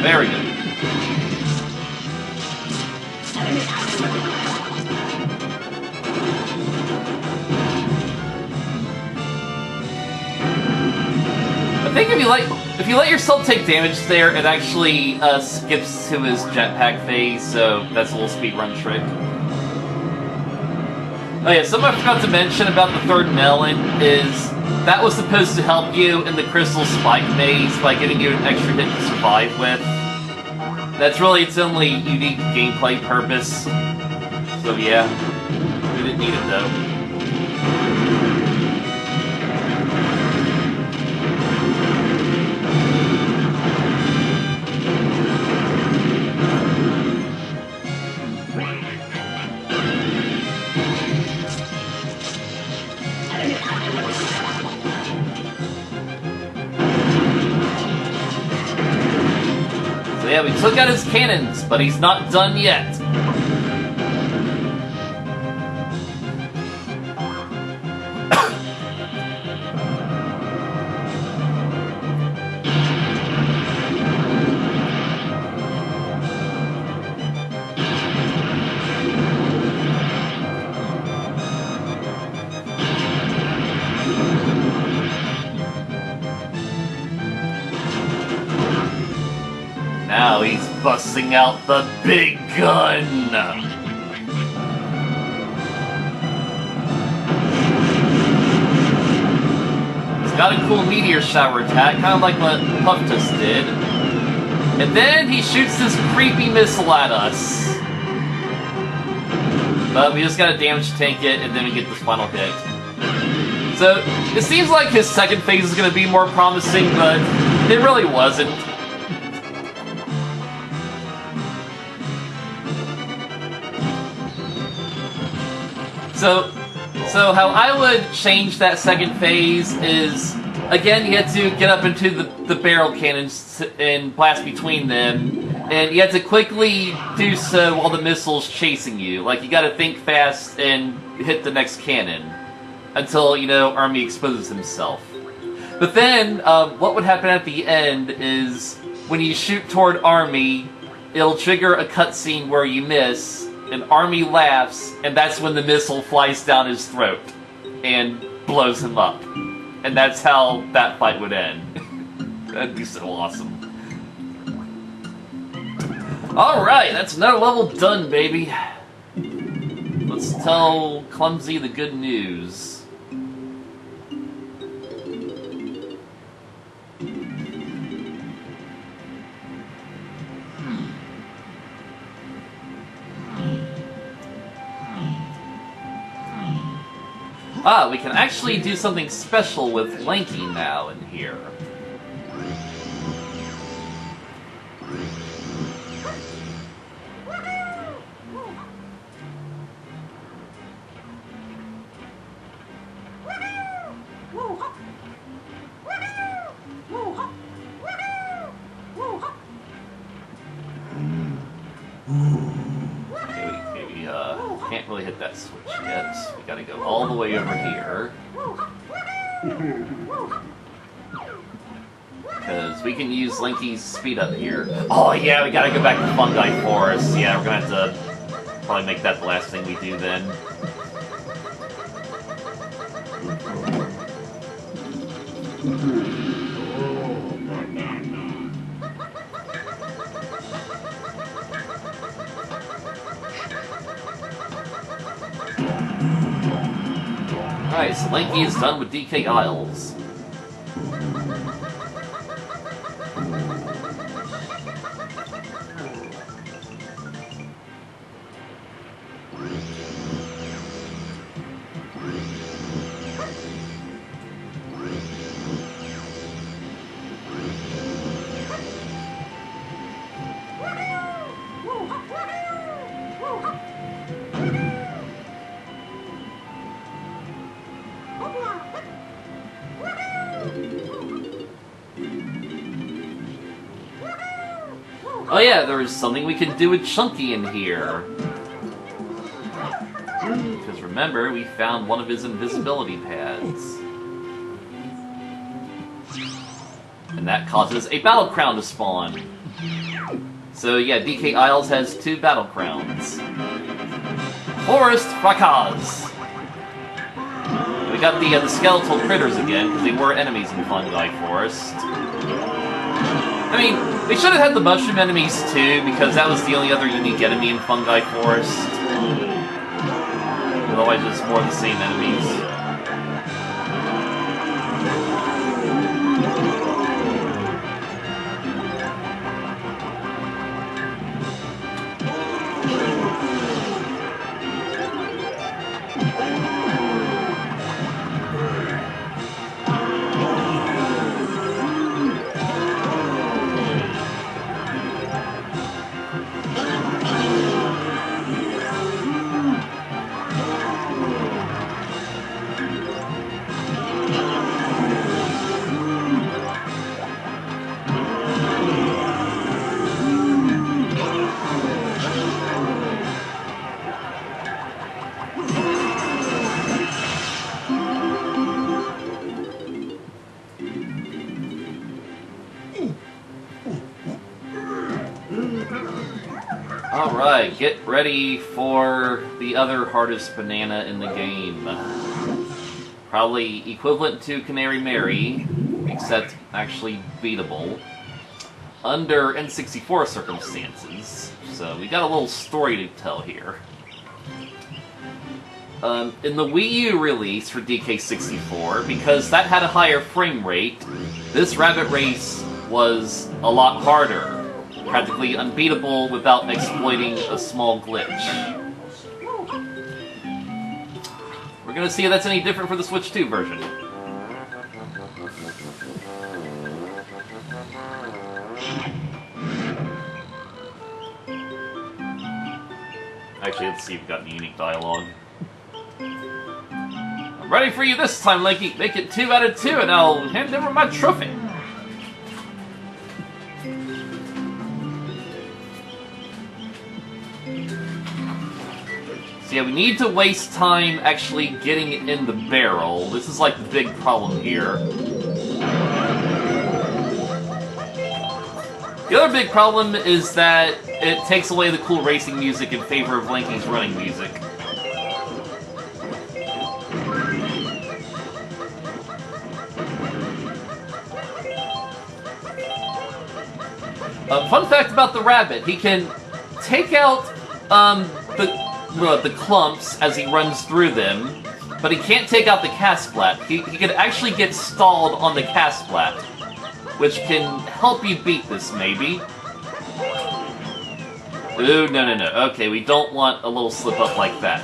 Very good. I think if you let yourself take damage there, it actually skips to his jetpack phase, so that's a little speedrun trick. Oh yeah, something I forgot to mention about the third melon is that was supposed to help you in the Crystal Spike maze by giving you an extra hit to survive with. That's really its only unique gameplay purpose. So yeah, we didn't need it though. Yeah, we took out his cannons, but he's not done yet. Now he's busting out the big gun! He's got a cool meteor shower attack, kind of like what Puff just did. And then he shoots this creepy missile at us. But we just gotta damage tank it, and then we get this final hit. So, it seems like his second phase is gonna be more promising, but it really wasn't. So how I would change that second phase is, again, you have to get up into the barrel cannons and blast between them. And you have to quickly do so while the missile's chasing you. Like, you gotta think fast and hit the next cannon. Until, you know, Army exposes himself. But then, what would happen at the end is, when you shoot toward Army, it'll trigger a cutscene where you miss, and Army laughs, and that's when the missile flies down his throat. And blows him up. And that's how that fight would end. That'd be so awesome. Alright, that's another level done, baby. Let's tell Clumsy the good news. Ah, we can actually do something special with Lanky now in here. Can't really hit that switch yet. We gotta go all the way over here. Because we can use Linky's speed up here. Oh yeah, we gotta go back to Fungi Forest. Yeah, we're gonna have to probably make that the last thing we do then. Alright, so Lanky is done with DK Isles. Oh yeah, there's something we can do with Chunky in here. Because remember, we found one of his invisibility pads. And that causes a battle crown to spawn. So yeah, DK Isles has 2 battle crowns. Forest Fracas! We got the skeletal critters again, because they were enemies in Fungi Forest. I mean, they should have had the mushroom enemies too, because that was the only other unique enemy in Fungi Forest. Otherwise, it's more of the same enemies. Alright, get ready for the other hardest banana in the game. Probably equivalent to Canary Mary, except actually beatable. Under N64 circumstances. So we got a little story to tell here. In the Wii U release for DK64, because that had a higher frame rate, this rabbit race was a lot harder. Practically unbeatable without exploiting a small glitch. We're gonna see if that's any different for the Switch 2 version. Actually, let's see if we've got any unique dialogue. I'm ready for you this time, Lanky. Make it 2 out of 2 and I'll hand over my trophy. So yeah, we need to waste time actually getting in the barrel. This is like the big problem here. The other big problem is that it takes away the cool racing music in favor of Lanky's running music. Fun fact about the rabbit, he can take out the clumps as he runs through them, but he can't take out the Casplat. He can actually get stalled on the Casplat, which can help you beat this, maybe. Ooh, no. Okay, we don't want a little slip-up like that.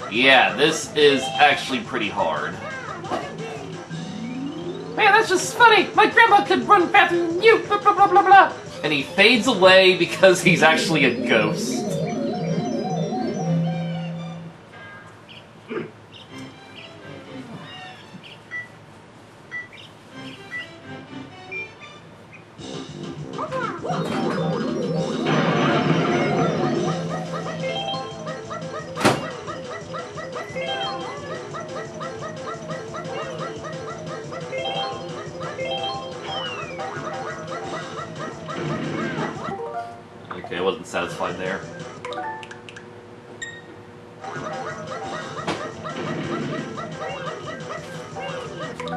Yeah, this is actually pretty hard. Man, that's just funny! My grandma could run faster than you! Blah, blah, blah, blah, blah! And he fades away because he's actually a ghost. Okay, I wasn't satisfied there.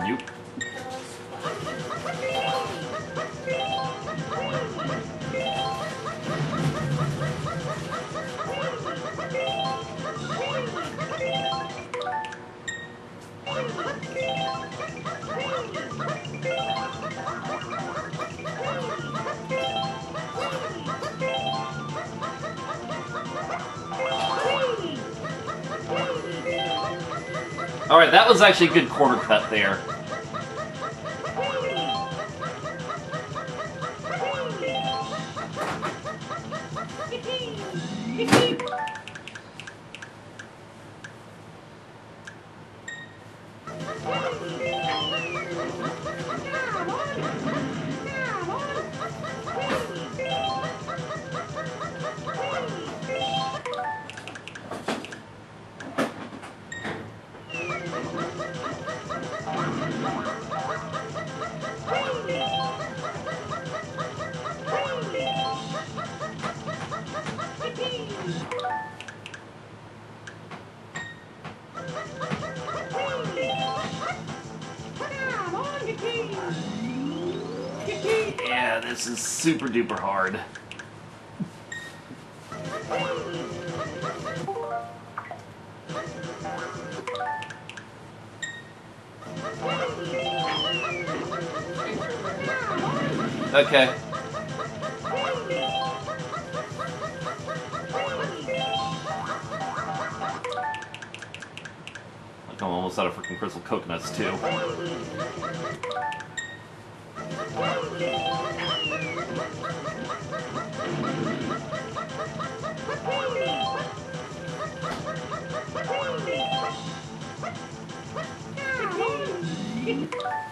Nope. Alright, that was actually a good corner cut there. Yeah, this is super duper hard. Okay. Like I'm almost out of freaking crystal coconuts too.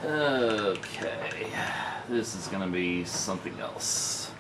Okay, this is gonna be something else.